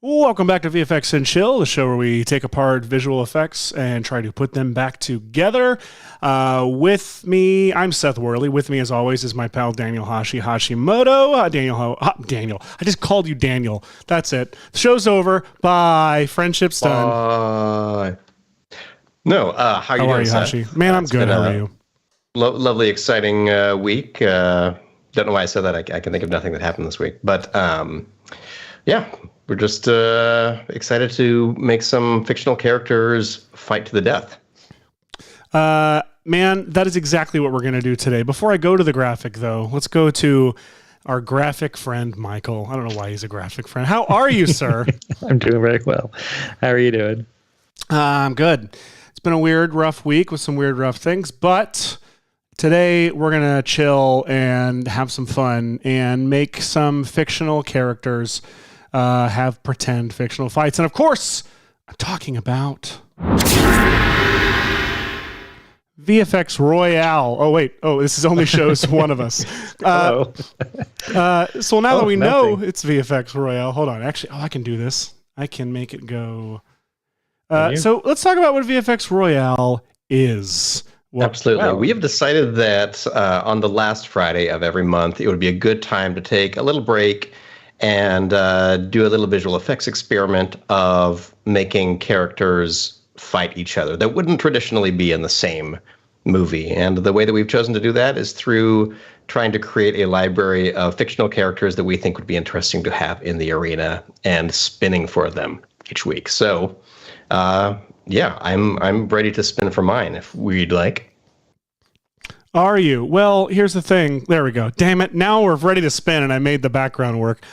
Welcome back to VFX and Chill, the show where we take apart visual effects and try to put them back together. With me, I'm Seth Worley. With me, as always, is my pal Daniel Hashimoto. Daniel. I just called you Daniel. That's it. The show's over. Bye. Friendship's done. No, how are you, Hashi? Man, I'm good. How are you? Lovely, exciting week. Don't know why I said that. I can think of nothing that happened this week. But yeah, we're just excited to make some fictional characters fight to the death. Man, that is exactly what we're going to do today. Before I go to the graphic, though, let's go to our graphic friend, Michael. I don't know why he's a graphic friend. How are you, sir? I'm doing very well. How are you doing? I'm good. It's been a weird, rough week with some weird, rough things, but today we're going to chill and have some fun and make some fictional characters have pretend fictional fights. And of course, I'm talking about VFX Royale. Oh, wait. Oh, this is only shows one of us. So now that we know it's VFX Royale, hold on. Actually, I can do this. I can make it go. So let's talk about what VFX Royale is. Absolutely. We have decided that on the last Friday of every month, it would be a good time to take a little break and do a little visual effects experiment of making characters fight each other that wouldn't traditionally be in the same movie. And the way that we've chosen to do that is through trying to create a library of fictional characters that we think would be interesting to have in the arena and spinning for them each week. So, yeah, I'm ready to spin for mine if we'd like. Are you? Well, here's the thing. There we go. Damn it. Now we're ready to spin and I made the background work.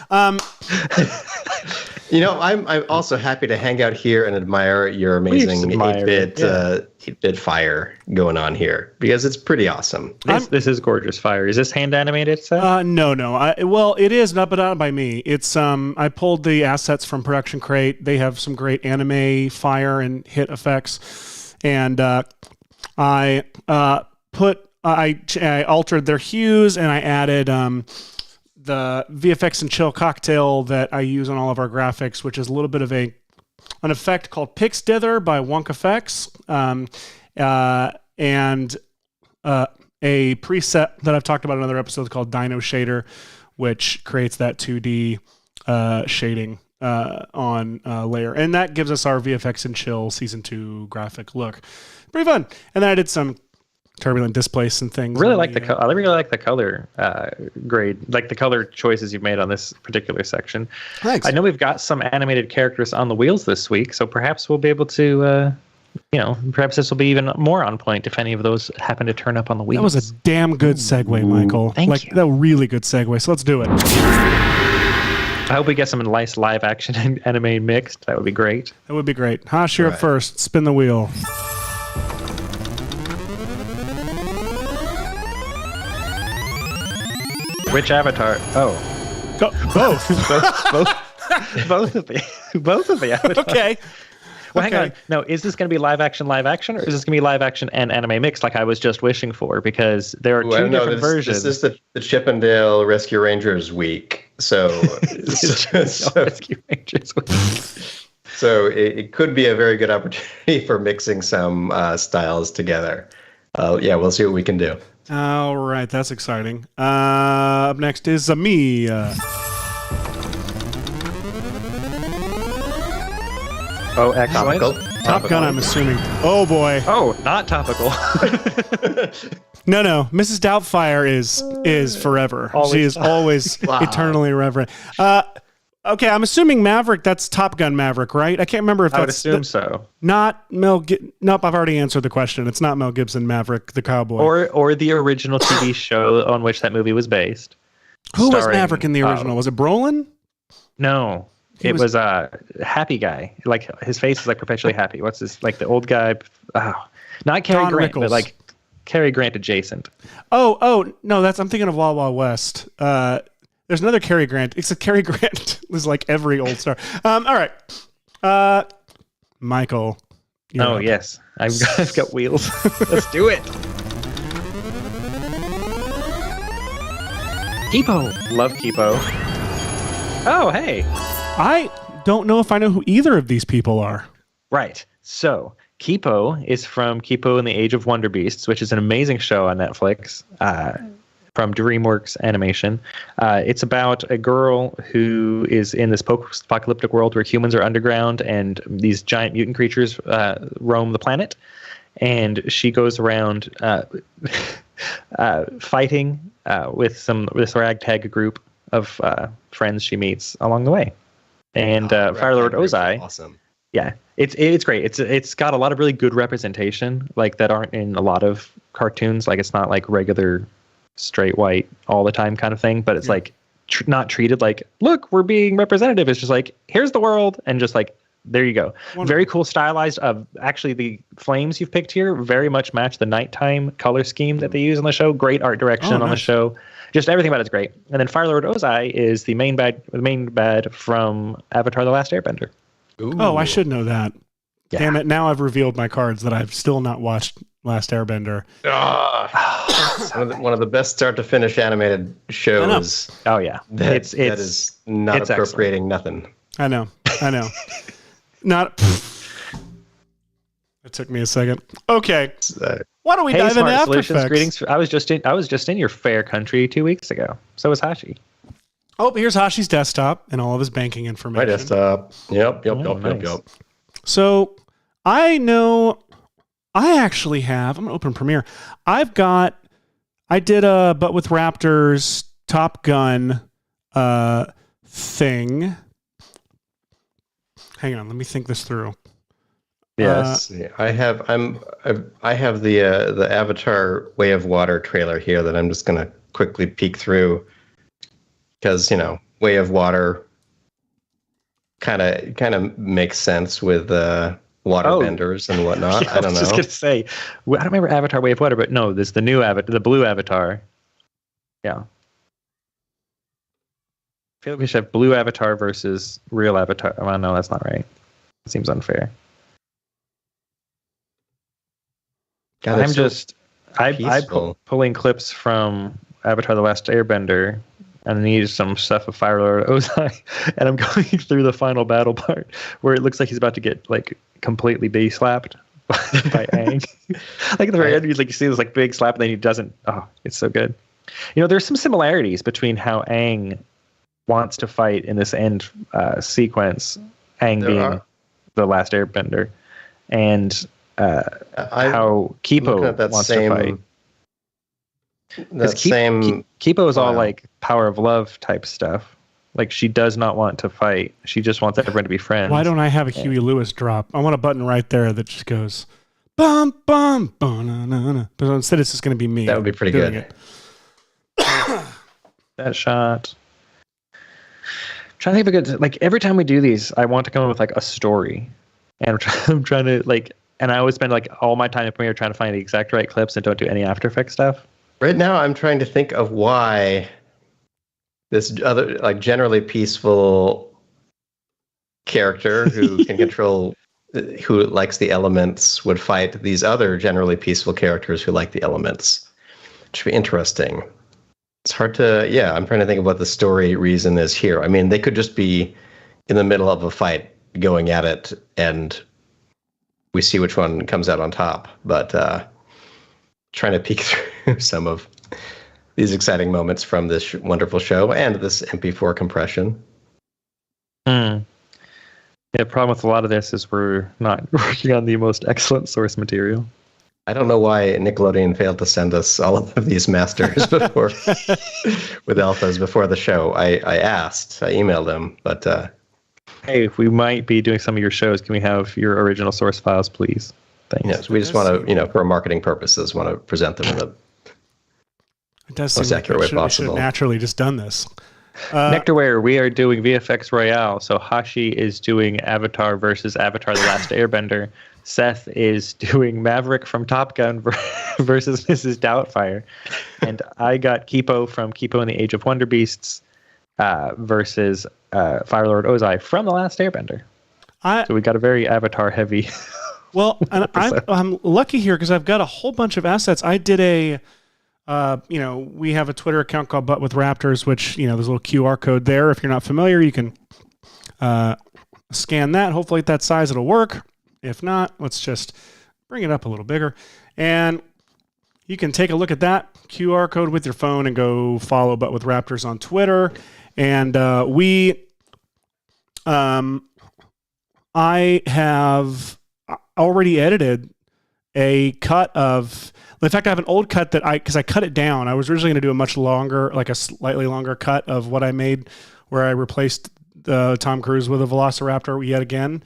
You know, I'm also happy to hang out here and admire your amazing 8-bit fire going on here because it's pretty awesome. This is gorgeous fire. Is this hand animated, Seth? No. Well, it is, but not by me. It's I pulled the assets from Production Crate. They have some great anime fire and hit effects, and I altered their hues and I added the VFX and Chill cocktail that I use on all of our graphics, which is a little bit of an effect called Pix Dither by Wonk Effects. and a preset that I've talked about in other episodes called Dino Shader, which creates that 2D shading on layer. And that gives us our VFX and Chill Season 2 graphic look. Pretty fun. And then I did some turbulent displace and things. I really like the color grade, like the color choices you've made on this particular section. Thanks. I know we've got some animated characters on the wheels this week, so perhaps we'll be able to, perhaps this will be even more on point if any of those happen to turn up on the wheels. That was a damn good segue, Michael. Thank you. That was a really good segue. So let's do it. I hope we get some nice live action and anime mixed. That would be great. That would be great. Hash, you're up first. Spin the wheel. Which avatar? Oh, Go, both. both of the avatars. Okay. Well, hang on. No, is this going to be live action, or is this going to be live action and anime mixed like I was just wishing for? Because there are two different versions. This is the Chippendale Rescue Rangers week. So, Rescue Rangers week. So it could be a very good opportunity for mixing some styles together. We'll see what we can do. All right, that's exciting. Up next is me. Oh, excellent. Top Gun, I'm assuming. Oh, boy. Oh, not topical. No. Mrs. Doubtfire is forever. Always. She is always eternally reverent. Okay, I'm assuming Maverick, that's Top Gun Maverick, right? I can't remember if I would that's... assume so. Not Mel... Nope, I've already answered the question. It's not Mel Gibson Maverick, the cowboy. Or the original TV show on which that movie was based. Who was Maverick in the original? Was it Brolin? No. It was a happy guy. Like, his face is like perpetually happy. What's his... Like, the old guy... Oh, not Cary Grant, but like Cary Grant adjacent. Oh, no, I'm thinking of Wild Wild West. There's another Cary Grant. Except Cary Grant was like every old star. All right. Michael. Oh, yes. I've got wheels. Let's do it. Kipo. Love Kipo. Oh, hey. I don't know if I know who either of these people are. Right. So, Kipo is from Kipo and the Age of Wonderbeasts, which is an amazing show on Netflix. From DreamWorks Animation. It's about a girl who is in this post-apocalyptic world where humans are underground and these giant mutant creatures roam the planet. And she goes around fighting with this ragtag group of friends she meets along the way. And Fire Lord Ozai. Awesome. Yeah, it's great. It's got a lot of really good representation, like that aren't in a lot of cartoons. Like, it's not like regular straight white all the time kind of thing, but it's like not treated like, look, we're being representative. It's just like, here's the world, and just like, there you go. Wonderful. Very cool stylized. Actually, the flames you've picked here very much match the nighttime color scheme that they use on the show. Great art direction on the show. Just everything about it's great. And then Fire Lord Ozai is the main bad from Avatar: The Last Airbender. Ooh. Oh, I should know that. Yeah. Damn it! Now I've revealed my cards that I've still not watched Last Airbender. One of the best start to finish animated shows. Oh yeah, that is not appropriating nothing. I know. Not. It took me a second. Okay. Why don't we dive into After Effects? Greetings. I was just in your fair country 2 weeks ago. So was Hashi. Oh, here's Hashi's desktop and all of his banking information. My desktop. Yep. So I know I actually have, I'm going to open Premiere. I did a But with Raptors Top Gun thing. Hang on, let me think this through. Yes, I have the Avatar Way of Water trailer here that I'm just going to quickly peek through, because Way of Water kind of makes sense with waterbenders and whatnot. Yeah, I don't know. I was just going to say, I don't remember Avatar Way of Water, but no, there's the new Avatar, the blue Avatar. Yeah. I feel like we should have blue Avatar versus real Avatar. Oh, no, that's not right. It seems unfair. God, I'm pulling clips from Avatar: The Last Airbender, and I need some stuff of Fire Lord Ozai, and I'm going through the final battle part where it looks like he's about to get like completely slapped by Aang. Like at the very end, you see this like big slap, and then he doesn't. Oh, it's so good. There's some similarities between how Aang wants to fight in this end sequence, Aang being the Last Airbender, and how Kipo wants to fight. Kipo is all like power of love type stuff. Like she does not want to fight. She just wants everyone to be friends. Why don't I have a Huey Lewis drop? I want a button right there that just goes bum bum bum. But instead, it's just going to be me. That would be pretty good. That shot. Trying to think of a good, like every time we do these, I want to come up with like a story, and I'm trying to like, and I always spend like all my time in Premiere trying to find the exact right clips and don't do any After Effects stuff. Right now, I'm trying to think of why this other, like, generally peaceful character who can control, who likes the elements, would fight these other generally peaceful characters who like the elements. It should be interesting. It's hard to, I'm trying to think of what the story reason is here. I mean, they could just be in the middle of a fight going at it, and we see which one comes out on top. But trying to peek through some of these exciting moments from this wonderful show and this MP4 compression. Yeah, the problem with a lot of this is we're not working on the most excellent source material. I don't know why Nickelodeon failed to send us all of these masters before with alphas before the show. I emailed them, but hey, if we might be doing some of your shows, can we have your original source files, please? Thanks. Yes, we just want to, for marketing purposes, want to present them in the most accurate way possible. Should have naturally just done this. Nectarware, we are doing VFX Royale. So Hashi is doing Avatar versus Avatar: The Last Airbender. Seth is doing Maverick from Top Gun versus Mrs. Doubtfire. And I got Kipo from Kipo and the Age of Wonderbeasts versus Fire Lord Ozai from The Last Airbender. So we got a very Avatar heavy. Well, and I'm lucky here because I've got a whole bunch of assets. I did we have a Twitter account called But With Raptors, which, there's a little QR code there. If you're not familiar, you can scan that. Hopefully at that size it'll work. If not, let's just bring it up a little bigger. And you can take a look at that QR code with your phone and go follow But With Raptors on Twitter. And I have already edited a cut of, in fact, I have an old cut because I cut it down. I was originally going to do a much longer, like a slightly longer cut of what I made where I replaced Tom Cruise with a Velociraptor yet again.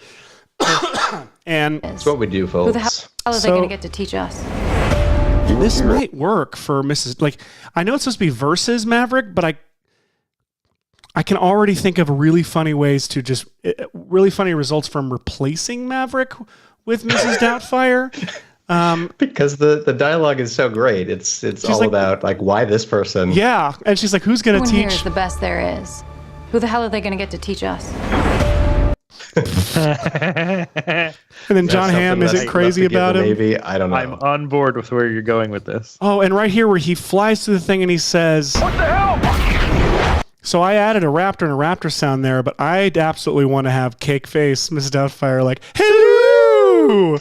And that's what we do, folks. Who the hell are they going to get to teach us? This might work for Mrs. Like, I know it's supposed to be versus Maverick, but I can already think of really funny ways to just really funny results from replacing Maverick with Mrs. Doubtfire. Because the dialogue is so great. It's all like, about like why this person. Yeah, and she's like, who's going to teach? Here is the best there is. Who the hell are they going to get to teach us? And then John Hamm isn't crazy about him. Maybe I don't know. I'm on board with where you're going with this. Oh, and right here where he flies through the thing and he says, "What the hell?" So I added a raptor and a raptor sound there, but I'd absolutely want to have Cake Face, Mrs. Doubtfire, like, hello!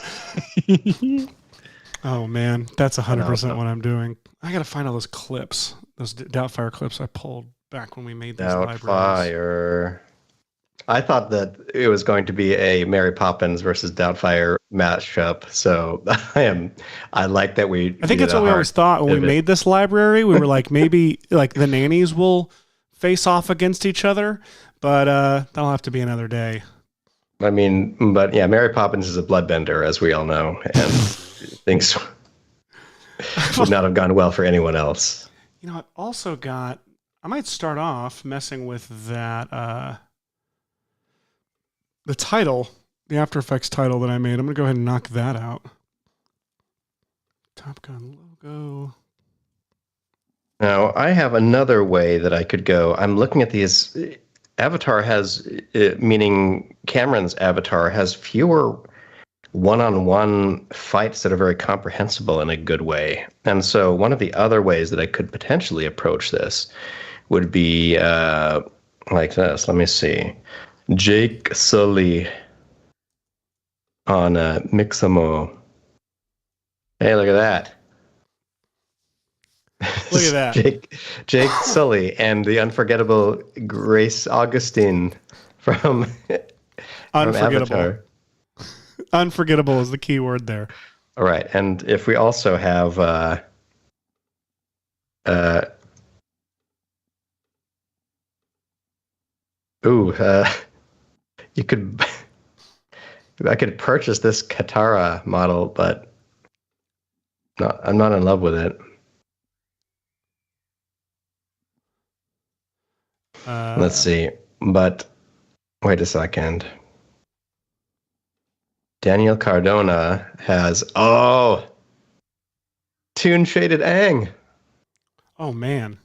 Oh, man. That's 100% what I'm doing. I got to find all those clips, those Doubtfire clips I pulled back when we made these libraries. Doubtfire. I thought that it was going to be a Mary Poppins versus Doubtfire mashup, so I like that we. I think that's what we always thought when we made this library. We were like, maybe like the nannies will face off against each other, but that'll have to be another day. I mean, but yeah, Mary Poppins is a bloodbender, as we all know, and things would not have gone well for anyone else. I also got. I might start off messing with that. The title, the After Effects title that I made, I'm going to go ahead and knock that out. Top Gun logo. Now, I have another way that I could go. I'm looking at these. Avatar has, meaning Cameron's Avatar, has fewer one-on-one fights that are very comprehensible in a good way. And so one of the other ways that I could potentially approach this would be like this. Let me see. Jake Sully on Mixamo Hey, look at that. Look at that. Jake Sully and the unforgettable Grace Augustine from Unforgettable. Avatar. Unforgettable is the key word there. All right, and if we also have you could I could purchase this Katara model, but I'm not in love with it. Let's see. But wait a second. Daniel Cardona has Toon Shaded Aang. Oh man.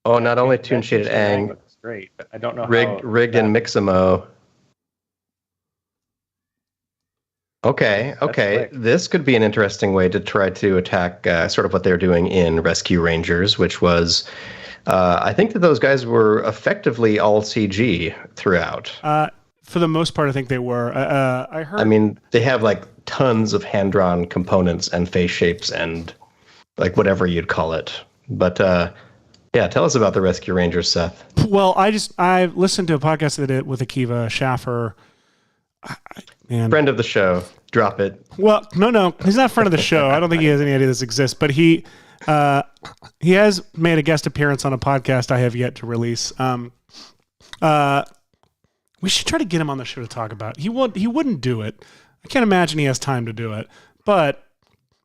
Oh, not only Toon Shaded Aang. Looks great, but I don't know rigged in Mixamo. Okay. This could be an interesting way to try to attack sort of what they're doing in Rescue Rangers, which was, I think that those guys were effectively all CG throughout. For the most part, I think they were. I heard. I mean, they have like tons of hand-drawn components and face shapes and like whatever you'd call it. But yeah, tell us about the Rescue Rangers, Seth. Well, I listened to a podcast that did with Akiva Schaffer. Friend of the show. Drop it. Well, no, he's not a friend of the show. I don't think he has any idea this exists, but he has made a guest appearance on a podcast I have yet to release. We should try to get him on the show to talk about it. He wouldn't do it. I can't imagine he has time to do it, but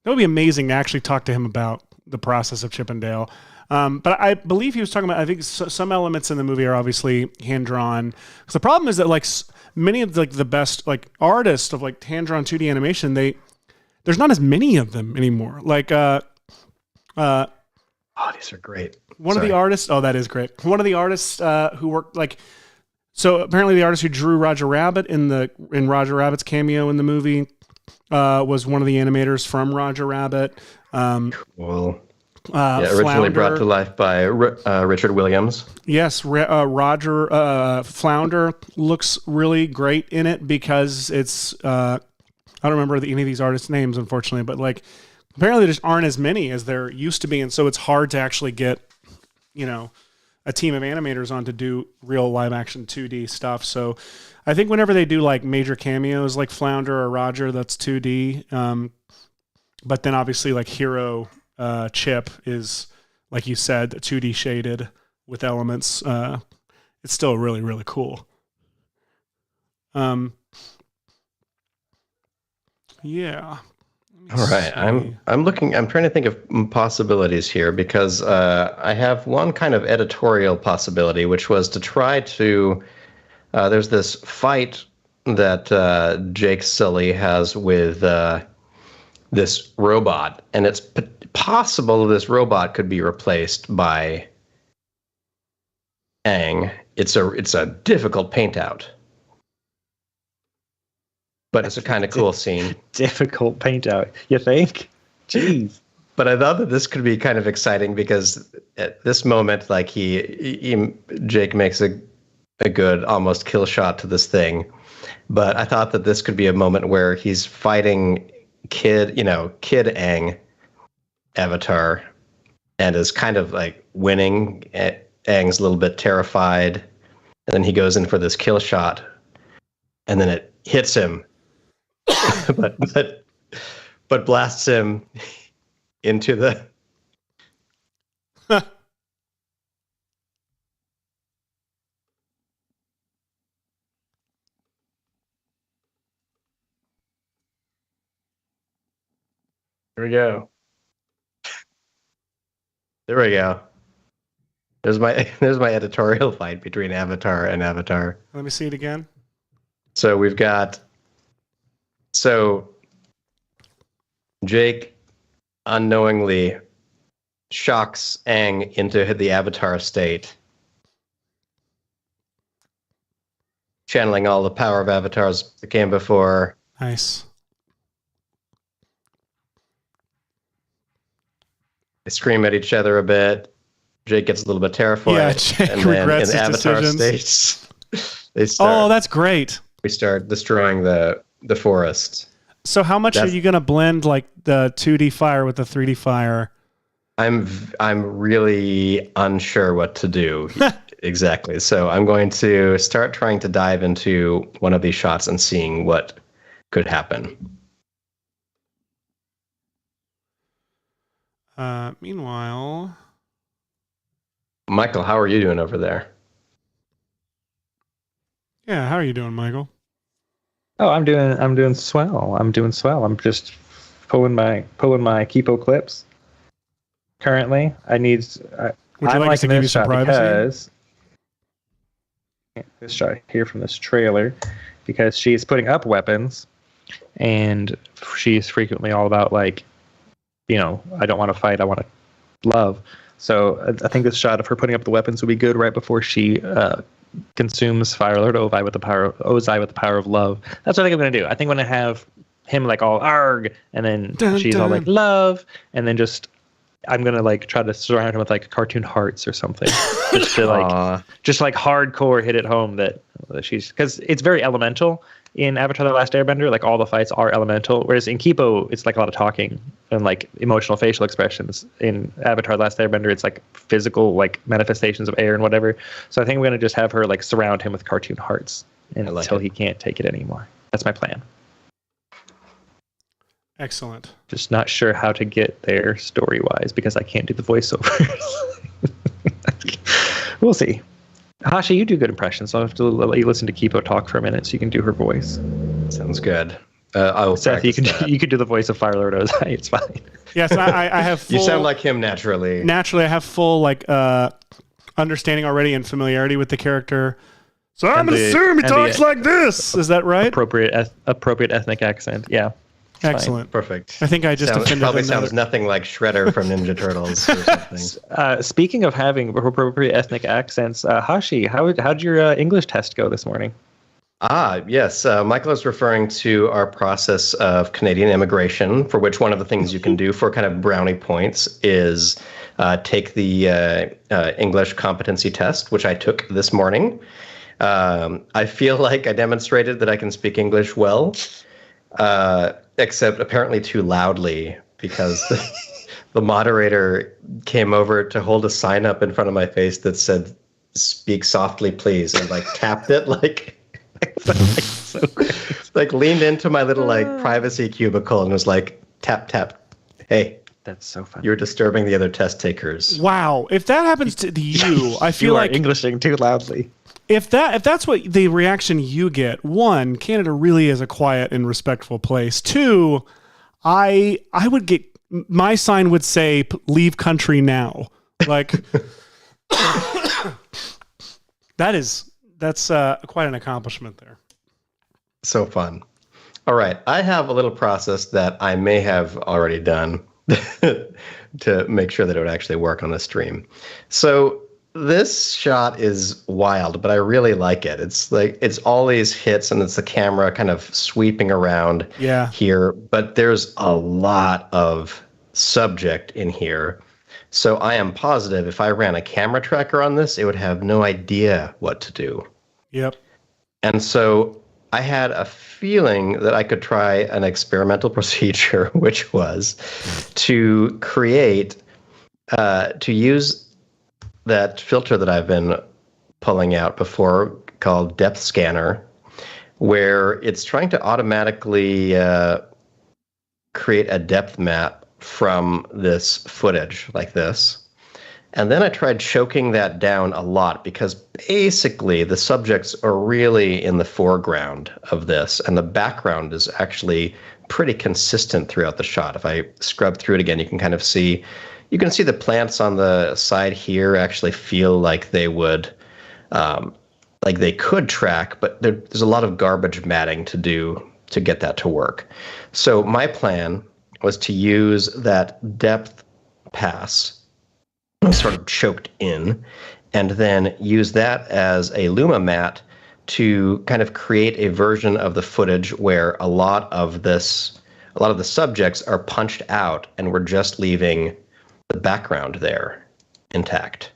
that would be amazing to actually talk to him about the process of Chippendale. But I believe he was talking about, I think some elements in the movie are obviously hand-drawn. Because the problem is that like many of like the best like artists of like hand-drawn 2D animation, there's not as many of them anymore. Like, these are great. One of the artists, that is great. One of the artists who worked like, so apparently the artist who drew Roger Rabbit in Roger Rabbit's cameo in the movie was one of the animators from Roger Rabbit. Cool. Originally brought to life by Richard Williams. Yes, Roger Flounder looks really great in it because it's I don't remember any of these artists' names, unfortunately, but like apparently there just aren't as many as there used to be, and so it's hard to actually get a team of animators on to do real live action 2D stuff. So I think whenever they do like major cameos like Flounder or Roger, that's 2D. But then obviously like Hero Chip is, like you said, 2D shaded with elements. It's still really, really cool. Yeah. All right, I'm trying to think of possibilities here because I have one kind of editorial possibility, which was to try to. There's this fight that Jake Sully has with this robot, and it's possible this robot could be replaced by Aang. It's a difficult paint out. But it's a kind of cool scene. Difficult paint out, you think? Jeez. But I thought that this could be kind of exciting because at this moment, like Jake makes a good almost kill shot to this thing. But I thought that this could be a moment where he's fighting kid Aang Avatar and is kind of like winning. Aang's a little bit terrified. And then he goes in for this kill shot and then it hits him. but blasts him into the Here we go. There we go. There's my editorial fight between Avatar and Avatar. Let me see it again. So we've got Jake unknowingly shocks Aang into the Avatar state, channeling all the power of Avatars that came before. Nice. They scream at each other a bit. Jake gets a little bit terrified. Yeah, Jake and then regrets in his Avatar decisions. states, they start. Oh, that's great. We start destroying the forest. So how much are you going to blend like the 2D fire with the 3D fire? I'm really unsure what to do exactly. So I'm going to start trying to dive into one of these shots and seeing what could happen. Meanwhile, Michael, how are you doing over there? Yeah, how are you doing, Michael? Oh, I'm doing swell. I'm just pulling my Kipo clips. Currently, I need. Would you like us to give you some privacy? Because this shot here from this trailer, because she's putting up weapons, and she's frequently all about like, I don't want to fight, I want to love. So I think this shot of her putting up the weapons would be good right before she consumes Fire Lord Ozai with the power of love. That's what I think I'm gonna do. I think I'm gonna have him like all arg, and then she's all like love, and then I'm gonna like try to surround him with like cartoon hearts or something, just to like hardcore hit it home that she's, because it's very elemental in Avatar: The Last Airbender. Like all the fights are elemental, whereas in Kipo it's like a lot of talking and like emotional facial expressions. In Avatar: The Last Airbender it's like physical like manifestations of air and whatever. So I think I'm gonna just have her like surround him with cartoon hearts until he can't take it anymore. That's my plan. Excellent. Just not sure how to get there story-wise because I can't do the voiceovers. We'll see. Hashi, you do good impressions, so I'll have to let you listen to Kipo talk for a minute so you can do her voice. Sounds good. I will. Seth, you can do the voice of Fire Lord Ozai. It's fine. Yes, I have full... You sound like him naturally. Naturally, I have full like understanding already and familiarity with the character. So I'm going to assume he talks like this. Is that right? Appropriate ethnic accent, yeah. Excellent. Fine. Perfect. I think I just offended probably sounds nothing like Shredder from Ninja Turtles or something. Speaking of having appropriate ethnic accents, Hashi, how'd your English test go this morning? Yes. Michael is referring to our process of Canadian immigration, for which one of the things you can do for kind of brownie points is take the English competency test, which I took this morning. I feel like I demonstrated that I can speak English well. Except apparently too loudly, because the moderator came over to hold a sign up in front of my face that said, "Speak softly, please," and like tapped it like like leaned into my little like privacy cubicle and was like, tap, tap. Hey. That's so funny. You're disturbing the other test takers. Wow. If that happens to you, I feel like Englishing too loudly. If that's what the reaction you get, one, Canada really is a quiet and respectful place. Two, I would get, my sign would say, "Leave country now." Like that's quite an accomplishment there. So fun. All right, I have a little process that I may have already done to make sure that it would actually work on the stream. So this shot is wild, but I really like it. It's like it's all these hits and it's the camera kind of sweeping around here, but there's a lot of subject in here. So I am positive if I ran a camera tracker on this, it would have no idea what to do. Yep. And so I had a feeling that I could try an experimental procedure, which was to create, to use that filter that I've been pulling out before called Depth Scanner, where it's trying to automatically create a depth map from this footage like this. And then I tried choking that down a lot because basically the subjects are really in the foreground of this and the background is actually pretty consistent throughout the shot. If I scrub through it again, you can kind of see, you can see the plants on the side here actually feel like they would, like they could track, but there's a lot of garbage matting to do to get that to work. So my plan was to use that depth pass sort of choked in, and then use that as a Luma mat to kind of create a version of the footage where a lot of the subjects are punched out and we're just leaving the background there intact.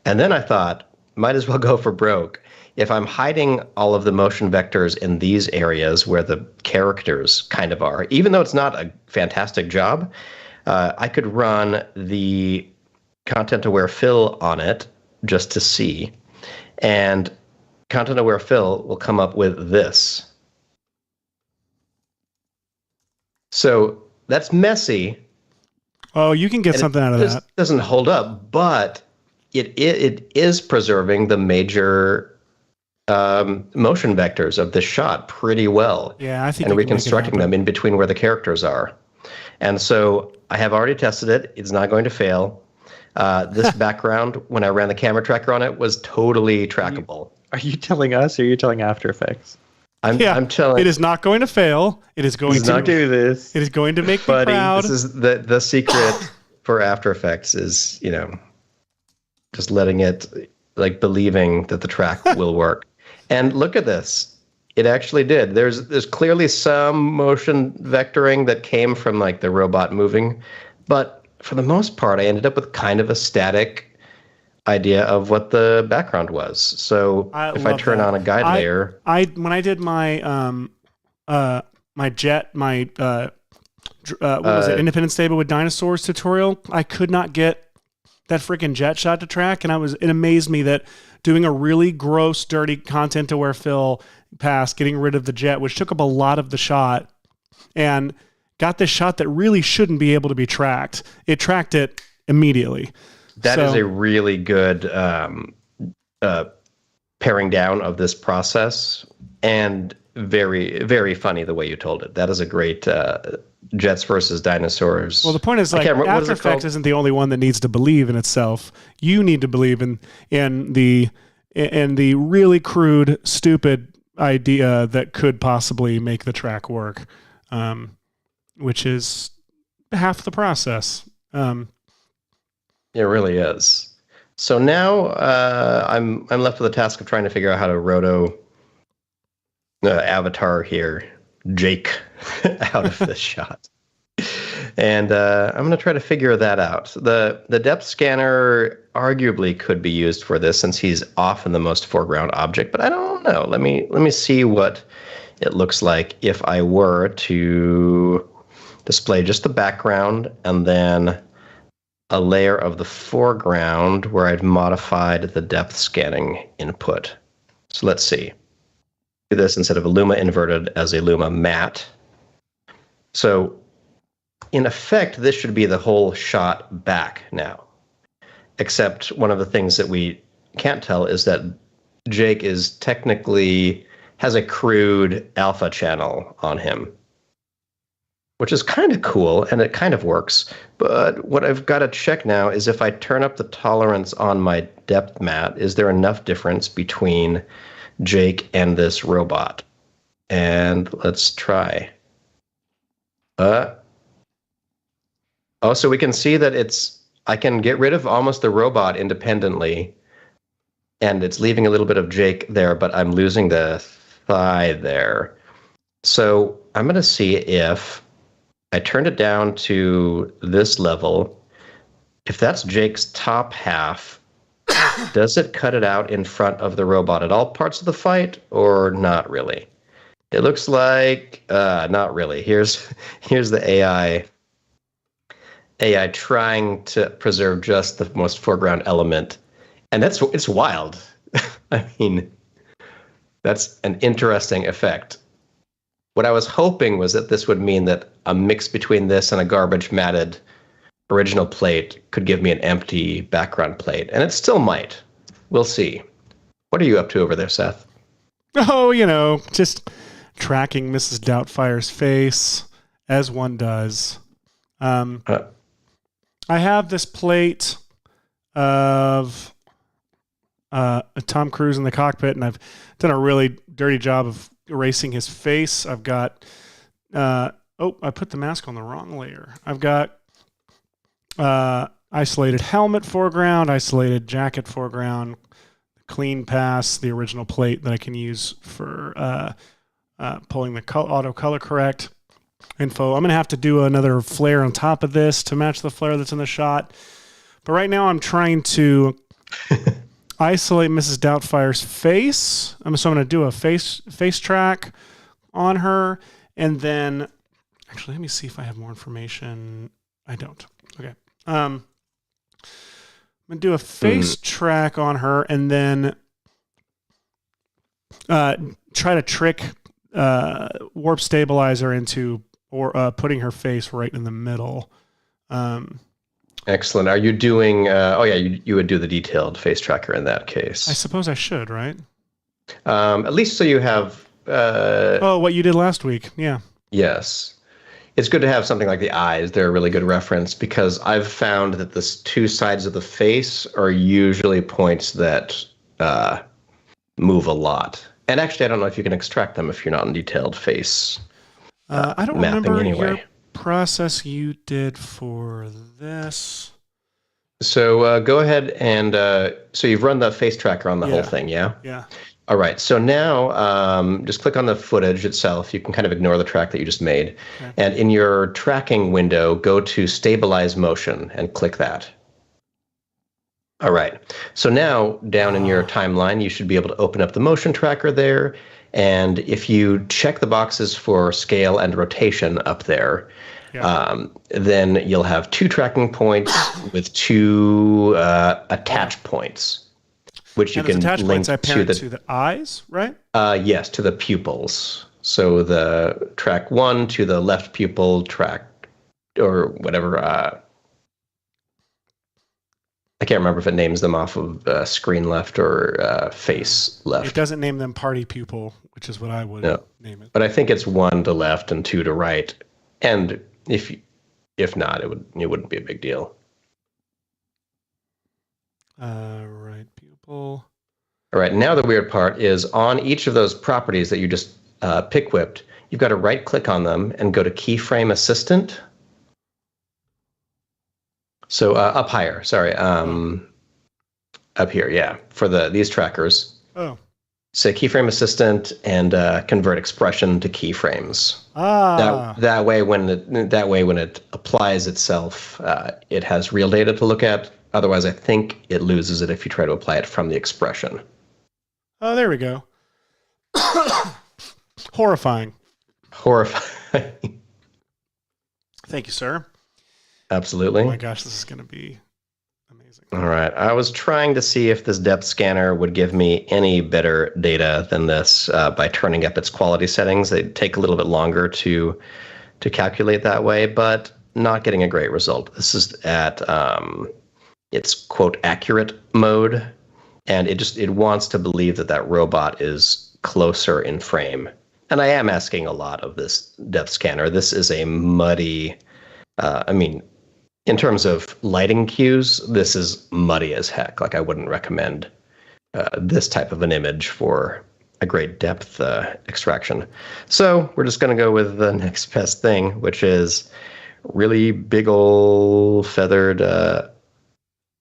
And then I thought, might as well go for broke. if I'm hiding all of the motion vectors in these areas where the characters kind of are, even though it's not a fantastic job, I could run the content-aware fill on it just to see. And content-aware fill will come up with this. So that's messy. Oh, you can get something out of that. It doesn't hold up, but it is preserving the major motion vectors of the shot pretty well. Yeah, I think. And reconstructing them in between where the characters are. And so I have already tested it. It's not going to fail. This background, when I ran the camera tracker on it, was totally trackable. Are you telling us, or are you telling After Effects? I'm telling. It is not going to fail. It is going to not do this. It is going to make me proud. This is the secret for After Effects is, just letting it, like, believing that the track will work. And look at this. It actually did. There's clearly some motion vectoring that came from, like, the robot moving, but for the most part, I ended up with kind of a static idea of what the background was. So if I turn on a guide layer, when I did my my jet what was it, Independence Day but with dinosaurs tutorial, I could not get that freaking jet shot to track, and it amazed me that doing a really gross, dirty content-aware fill pass, getting rid of the jet, which took up a lot of the shot, and got this shot that really shouldn't be able to be tracked. It tracked it immediately. That is a really good paring down of this process, and very, very funny the way you told it. That is a great Jets versus Dinosaurs. Well, the point is, like, After Effects isn't the only one that needs to believe in itself. You need to believe in the really crude, stupid idea that could possibly make the track work, which is half the process. It really is. So now I'm left with the task of trying to figure out how to roto avatar here, Jake, out of this shot. And I'm going to try to figure that out. The depth scanner arguably could be used for this since he's often the most foreground object, but I don't know. Let me see what it looks like if I were to display just the background and then a layer of the foreground where I've modified the depth scanning input. So let's see. Do this instead of a Luma inverted as a Luma matte. So in effect, this should be the whole shot back now. Except one of the things that we can't tell is that Jake has a crude alpha channel on him, which is kind of cool, and it kind of works. But what I've got to check now is if I turn up the tolerance on my depth matte, is there enough difference between Jake and this robot? And let's try. So we can see that I can get rid of almost the robot independently, and it's leaving a little bit of Jake there, but I'm losing the thigh there. So I'm going to see if I turned it down to this level. If that's Jake's top half, does it cut it out in front of the robot at all parts of the fight, or not really? It looks like not really. Here's the AI trying to preserve just the most foreground element, and it's wild. I mean, that's an interesting effect. What I was hoping was that this would mean that a mix between this and a garbage matted original plate could give me an empty background plate, and it still might. We'll see. What are you up to over there, Seth? Oh, just tracking Mrs. Doubtfire's face, as one does. I have this plate of Tom Cruise in the cockpit, and I've done a really dirty job of erasing his face. I've got I put the mask on the wrong layer. I've got isolated helmet foreground, isolated jacket foreground, clean pass, the original plate that I can use for pulling the auto color correct info. I'm going to have to do another flare on top of this to match the flare that's in the shot. But right now I'm trying to isolate Mrs. Doubtfire's face. So I'm going to do a face track on her, and then actually let me see if I have more information. I don't. Okay. I'm going to do a face track on her, and then try to trick Warp Stabilizer into putting her face right in the middle. Excellent. Are you doing... you would do the detailed face tracker in that case. I suppose I should, right? At least so you have... what you did last week. Yeah. Yes. It's good to have something like the eyes. They're a really good reference because I've found that the two sides of the face are usually points that move a lot. And actually, I don't know if you can extract them if you're not in detailed face I don't mapping remember anyway. your process you did for this. So go ahead and so you've run the face tracker on the whole thing, yeah? Yeah. All right. So now just click on the footage itself. You can kind of ignore the track that you just made. Okay. And in your tracking window, go to Stabilize Motion and click that. All right. So now down in your timeline, you should be able to open up the motion tracker there. And if you check the boxes for scale and rotation up there, then you'll have 2 tracking points with 2 attach points, which you can link to the eyes, right? Yes, to the pupils. So the track 1 to the left pupil, track or whatever. I can't remember if it names them off of screen left or face left. It doesn't name them party pupil, which is what I would name it. But I think it's 1 to left and 2 to right. And if not, it wouldn't be a big deal. Right pupil. All right. Now the weird part is on each of those properties that you just pick whipped, you've got to right click on them and go to Keyframe Assistant. So up higher, sorry. Up here, yeah, for these trackers. Oh. Say Keyframe Assistant and convert expression to keyframes. That way when it applies itself, it has real data to look at. Otherwise, I think it loses it if you try to apply it from the expression. Oh, there we go. Horrifying. Thank you, sir. Absolutely. Oh my gosh, this is going to be amazing. All right. I was trying to see if this depth scanner would give me any better data than this by turning up its quality settings. They take a little bit longer to calculate that way, but not getting a great result. This is at its quote accurate mode, and it wants to believe that robot is closer in frame. And I am asking a lot of this depth scanner. This is a muddy, in terms of lighting cues, this is muddy as heck. Like I wouldn't recommend this type of an image for a great depth extraction. So we're just going to go with the next best thing, which is really big old feathered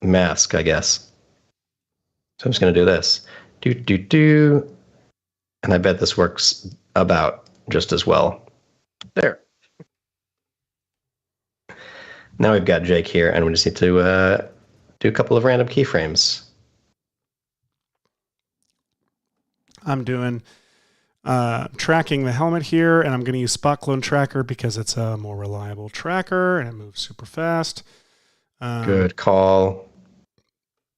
mask, I guess. So I'm just going to do this. And I bet this works about just as well. There. Now we've got Jake here, and we just need to do a couple of random keyframes. I'm doing tracking the helmet here, and I'm going to use Spot Clone Tracker because it's a more reliable tracker, and it moves super fast. Good call.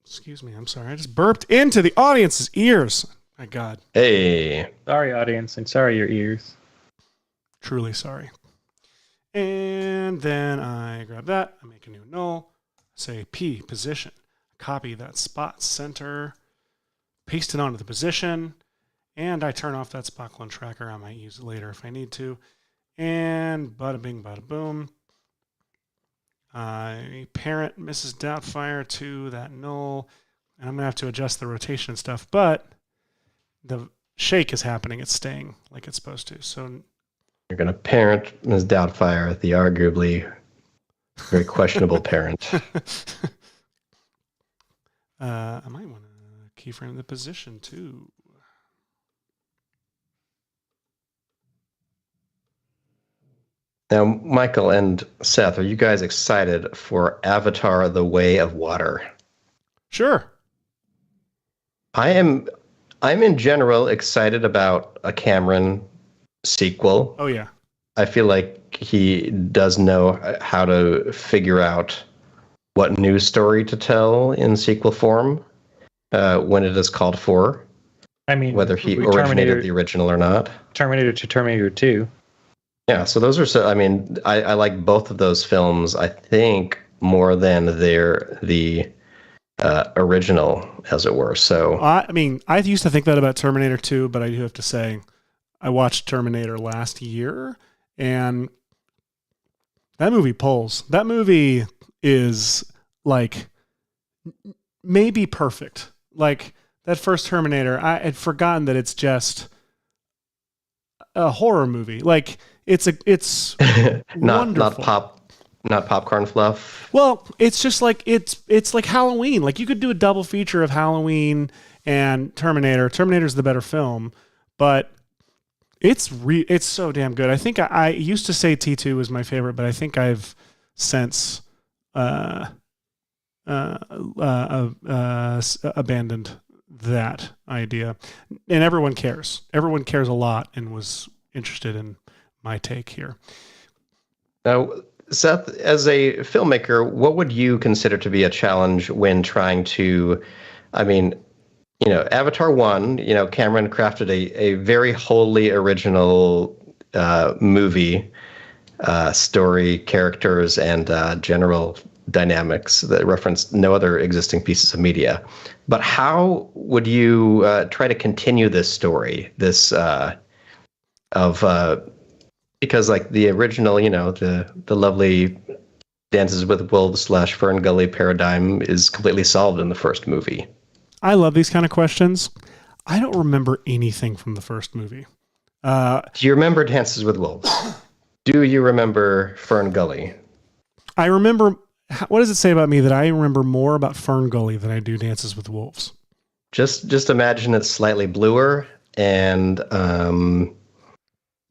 Excuse me, I'm sorry. I just burped into the audience's ears. My God. Hey. Sorry, audience, and sorry, your ears. Truly sorry. And then I grab that, I make a new null, say P, position, copy that spot center, paste it onto the position, and I turn off that spot clone tracker. I might use it later if I need to. And bada bing, bada boom. I parent Mrs. Doubtfire to that null, and I'm going to have to adjust the rotation and stuff, but the shake is happening. It's staying like it's supposed to. So you're going to parent Ms. Doubtfire, the arguably very questionable parent. I might want to keyframe the position too. Now, Michael and Seth, are you guys excited for Avatar: The Way of Water? Sure. I'm in general excited about a Cameron sequel. Oh yeah. I feel like he does know how to figure out what new story to tell in sequel form when it is called for. I mean, whether he originated the original or not. Terminator to Terminator 2. Yeah, so those are I mean, I like both of those films. I think more than the original, as it were. So I mean, I used to think that about Terminator 2, but I do have to say, I watched Terminator last year, and that movie pulls. That movie is like maybe perfect. Like that first Terminator, I had forgotten that it's just a horror movie. Like it's wonderful. Not popcorn fluff. Well, it's just like it's like Halloween. Like you could do a double feature of Halloween and Terminator. Terminator's the better film, but it's so damn good. I think I used to say T2 was my favorite, but I think I've since abandoned that idea. And everyone cares. Everyone cares a lot and was interested in my take here. Now, Seth, as a filmmaker, what would you consider to be a challenge when trying to, I mean, Avatar 1, Cameron crafted a very wholly original movie, story, characters, and general dynamics that referenced no other existing pieces of media. But how would you try to continue this story, because like the original, the lovely Dances with Wolves / Fern Gully paradigm is completely solved in the first movie. I love these kind of questions. I don't remember anything from the first movie. Do you remember Dances with Wolves? Do you remember Fern Gully? I remember. What does it say about me that I remember more about Fern Gully than I do Dances with Wolves? Just imagine it's slightly bluer and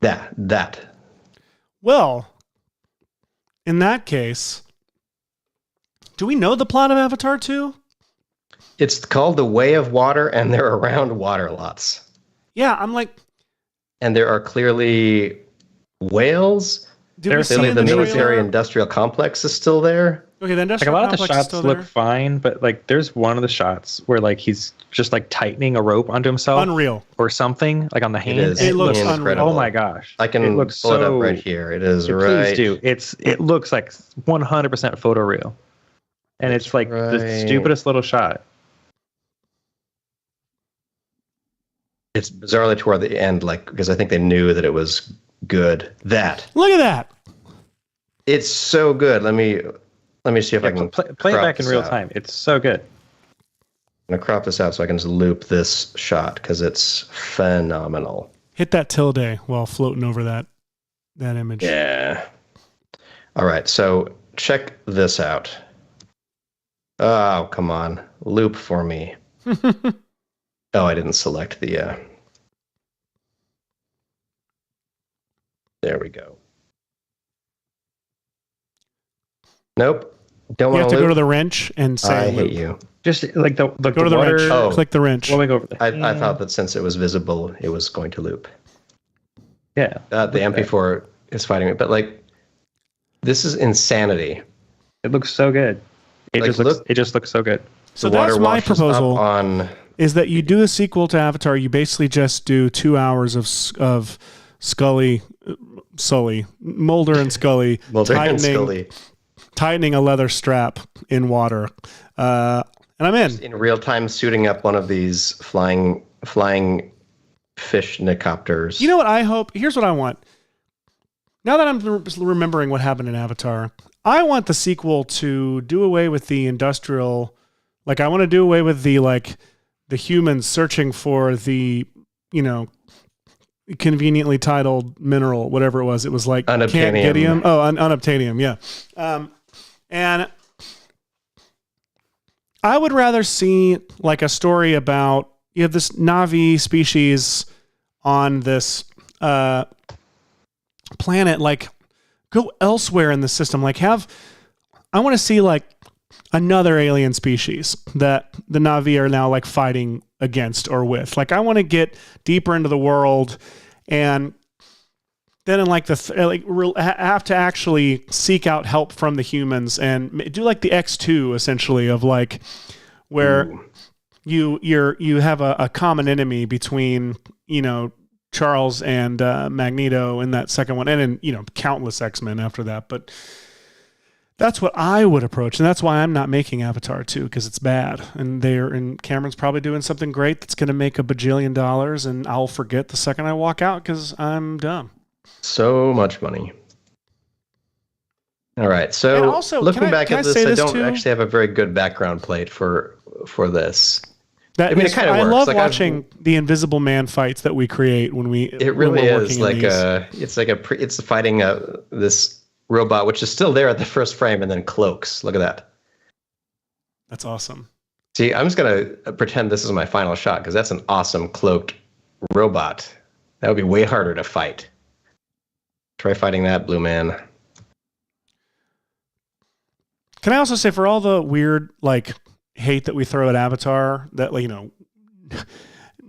that. Well, in that case, do we know the plot of Avatar 2? It's called The Way of Water, and they're around water lots. Yeah, I'm like... And there are clearly whales. Clearly the military-industrial complex is still there. Okay, the industrial complex is still there. A lot of the shots look fine, but like there's one of the shots where like he's just like tightening a rope onto himself. Unreal. Or something, like on the hand. It looks incredible. Oh my gosh. I can pull it up right here. It is right. Please do. It looks like 100% photoreal. And it's like the stupidest little shot. It's bizarrely toward the end, like, because I think they knew that it was good. Look at that. It's so good. Let me see if I can play it back in real time. It's so good. I'm going to crop this out so I can just loop this shot because it's phenomenal. Hit that tilde while floating over that image. Yeah. All right. So check this out. Oh, come on. Loop for me. Oh, I didn't select the... There we go. Nope. Don't want to go to the wrench and say I hate you. Just like go to the wrench. Oh. Click the wrench. Let me go over there. I thought that since it was visible, it was going to loop. Yeah. The MP4 is fighting it, but like, this is insanity. It looks so good. It just looks so good. So that's my proposal. Is that you do a sequel to Avatar? You basically just do 2 hours of Mulder and Scully tightening a leather strap in water, and I'm in. Just in real time, suiting up one of these flying fish nicopters. You know what I hope? Here's what I want. Now that I'm remembering what happened in Avatar, I want the sequel to do away with the industrial. Like, I want to do away with the humans searching for the, conveniently titled mineral, whatever it was. It was like unobtainium. Unobtainium, yeah. And I would rather see like a story about you have this Na'vi species on this planet. Like, go elsewhere in the system. Like, I want to see like another alien species that the Na'vi are now like fighting against or with. Like I want to get deeper into the world, and then in like have to actually seek out help from the humans and do like the X2 essentially of like where you have a common enemy between, you know, Charles and Magneto in that second one, and then, you know, countless X-Men after that. But that's what I would approach, and that's why I'm not making Avatar 2, because it's bad. And Cameron's probably doing something great that's going to make $1 bajillion, and I'll forget the second I walk out because I'm dumb. So much money. All right. So also, looking back at this, I don't too? actually have a very good background plate for this. That I mean, is, it kind of I works. love like watching the Invisible Man fights that we create when we. It really when we're is working like in these. it's fighting this robot, which is still there at the first frame, and then cloaks. Look at that. That's awesome. See, I'm just gonna pretend this is my final shot because that's an awesome cloaked robot. That would be way harder to fight. Try fighting that, Blue Man. Can I also say, for all the weird like hate that we throw at Avatar, that, like, you know,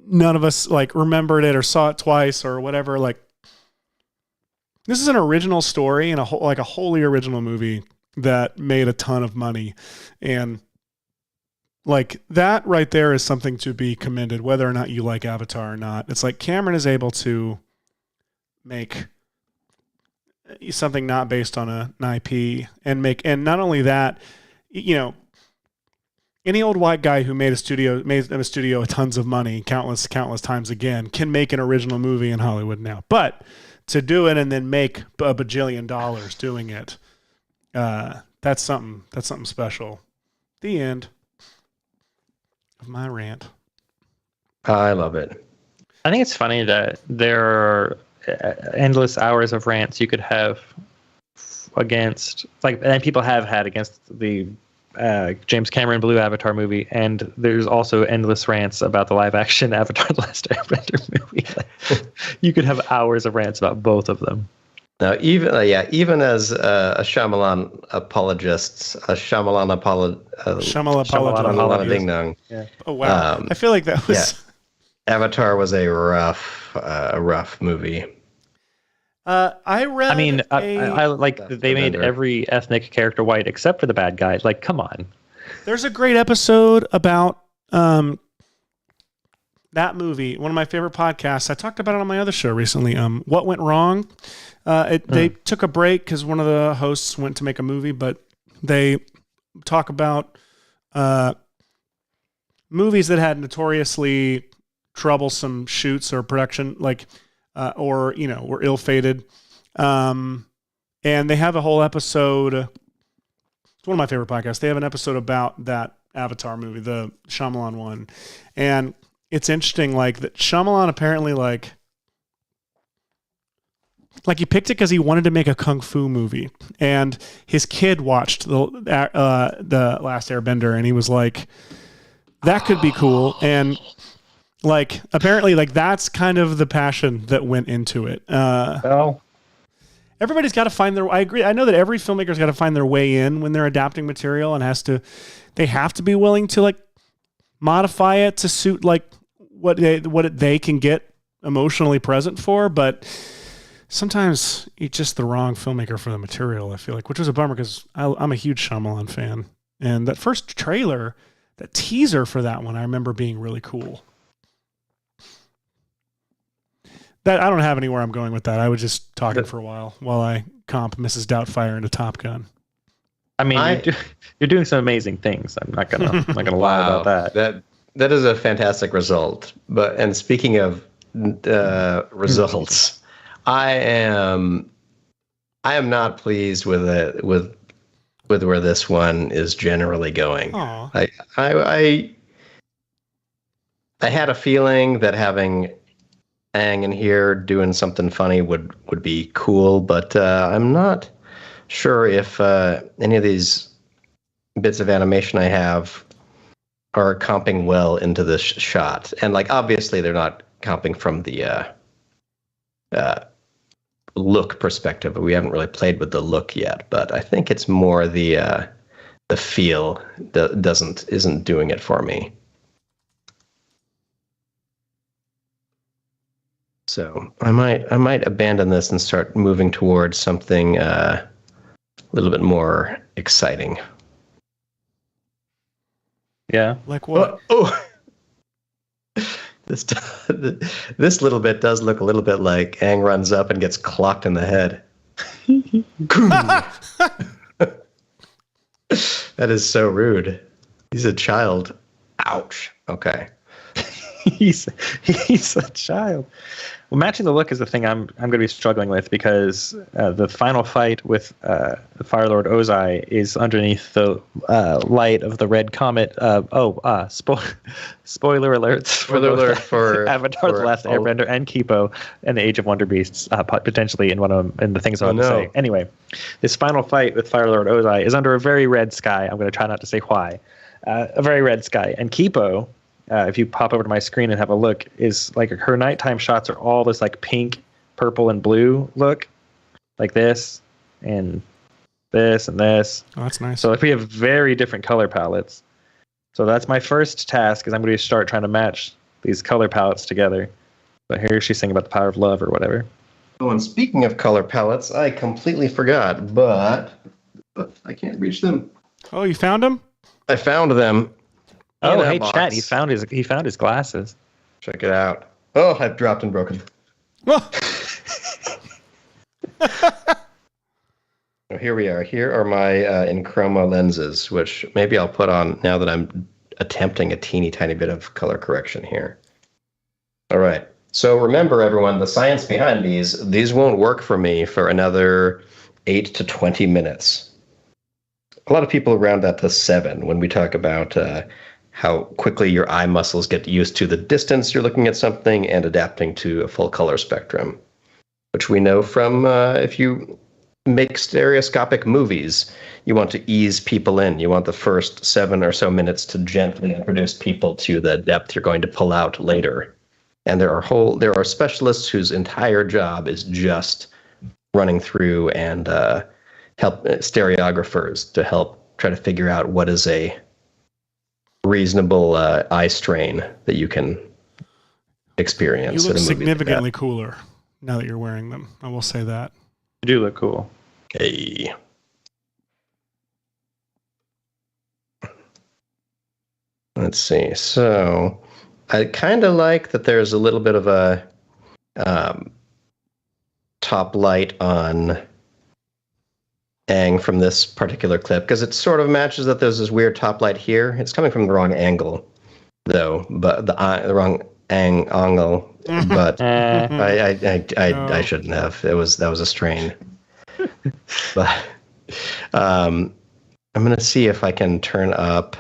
none of us like remembered it or saw it twice or whatever, like, this is an original story and a wholly original movie that made a ton of money, and like that right there is something to be commended, whether or not you like Avatar or not. It's like Cameron is able to make something not based on an IP and not only that, you know, any old white guy who made a studio tons of money countless times again can make an original movie in Hollywood now. But to do it and then make $1 bajillion doing it, that's something special. The end of my rant. I love it. I think it's funny that there are endless hours of rants you could have against, like, and people have had against the James Cameron Blue Avatar movie, and there's also endless rants about the live action Avatar The Last Airbender movie. You could have hours of rants about both of them. Now, even as a Shyamalan apologist, Shyamalan ding dong. Yeah. Oh wow! I feel like that was. Yeah. Avatar was a rough movie. I read. I mean, I like that they made every ethnic character white except for the bad guy. Like, come on. There's a great episode about that movie. One of my favorite podcasts. I talked about it on my other show recently. What Went Wrong? They took a break because one of the hosts went to make a movie, but they talk about movies that had notoriously troublesome shoots or production, like, or, you know, were ill-fated. And they have a whole episode. It's one of my favorite podcasts. They have an episode about that Avatar movie, the Shyamalan one. And it's interesting, like, that Shyamalan apparently, like he picked it because he wanted to make a kung fu movie, and his kid watched the Last Airbender, and he was like, that could be cool. And like, apparently, like, that's kind of the passion that went into it. Everybody's got to find their. I agree. I know that every filmmaker's got to find their way in when they're adapting material, and they have to be willing to, like, modify it to suit, like, what they can get emotionally present for. But sometimes you're just the wrong filmmaker for the material, I feel like, which was a bummer because I'm a huge Shyamalan fan. And that first trailer, that teaser for that one, I remember being really cool. That I don't have anywhere I'm going with that. I was just talking for a while I comp Mrs. Doubtfire into Top Gun. I mean, you're doing some amazing things. I'm not gonna lie about that. That is a fantastic result. And speaking of results, I am not pleased with it with where this one is generally going. I had a feeling that having Aang in here doing something funny would be cool, but I'm not sure if any of these bits of animation I have are comping well into this shot. And, like, obviously they're not comping from the look perspective. We haven't really played with the look yet, but I think it's more the the feel isn't doing it for me. So I might abandon this and start moving towards something a little bit more exciting. Yeah. Like what? Oh. This little bit does look a little bit like Aang runs up and gets clocked in the head. That is so rude. He's a child. Ouch. Okay. he's a child. Well, matching the look is the thing I'm going to be struggling with, because the final fight with Fire Lord Ozai is underneath the light of the red comet. Spoiler alerts! Spoiler alert for Avatar: The Last Airbender and Kipo and the Age of Wonderbeasts, potentially in one of them, in the things I want to say. Anyway, this final fight with Fire Lord Ozai is under a very red sky. I'm going to try not to say why. A very red sky, and Kipo. If you pop over to my screen and have a look, is like her nighttime shots are all this like pink, purple, and blue look, like this and this and this. Oh, that's nice. So like we have very different color palettes. So that's my first task, is I'm going to start trying to match these color palettes together. But here she's singing about the power of love or whatever. Oh, and speaking of color palettes, I completely forgot, but I can't reach them. Oh, you found him? I found them. Oh, hey, chat! He found his glasses. Check it out. Oh, I've dropped and broken. Oh. Here we are. Here are my in chroma lenses, which maybe I'll put on now that I'm attempting a teeny tiny bit of color correction here. All right. So remember, everyone, the science behind these won't work for me for another 8 to 20 minutes. A lot of people round that to 7 when we talk about how quickly your eye muscles get used to the distance you're looking at something and adapting to a full color spectrum, which we know from if you make stereoscopic movies, you want to ease people in. You want the first 7 or so minutes to gently introduce people to the depth you're going to pull out later. And there are specialists whose entire job is just running through and help stereographers to help try to figure out what is a reasonable eye strain that you can experience. You look significantly cooler now that you're wearing them. I will say that. You do look cool. Okay. Let's see. So I kind of like that there's a little bit of a top light on Aang from this particular clip, because it sort of matches that there's this weird top light here. It's coming from the wrong angle, though, but the wrong angle. But I shouldn't have. That was a strain. But I'm gonna see if I can turn up.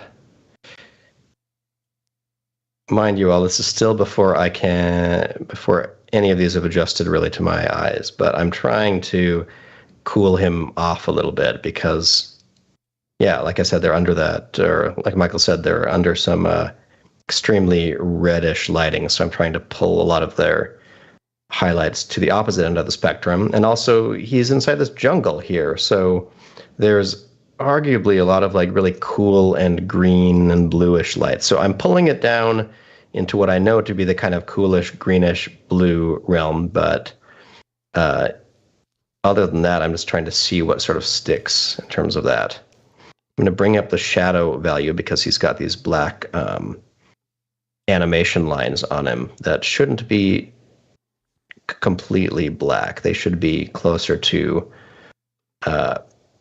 Mind you all, this is still before any of these have adjusted really to my eyes, but I'm trying to cool him off a little bit because, yeah, like I said, they're under that, or like Michael said, they're under some extremely reddish lighting, so I'm trying to pull a lot of their highlights to the opposite end of the spectrum. And also, he's inside this jungle here, so there's arguably a lot of like really cool and green and bluish lights. So I'm pulling it down into what I know to be the kind of coolish, greenish blue realm, but other than that, I'm just trying to see what sort of sticks in terms of that. I'm going to bring up the shadow value because he's got these black animation lines on him that shouldn't be completely black. They should be closer to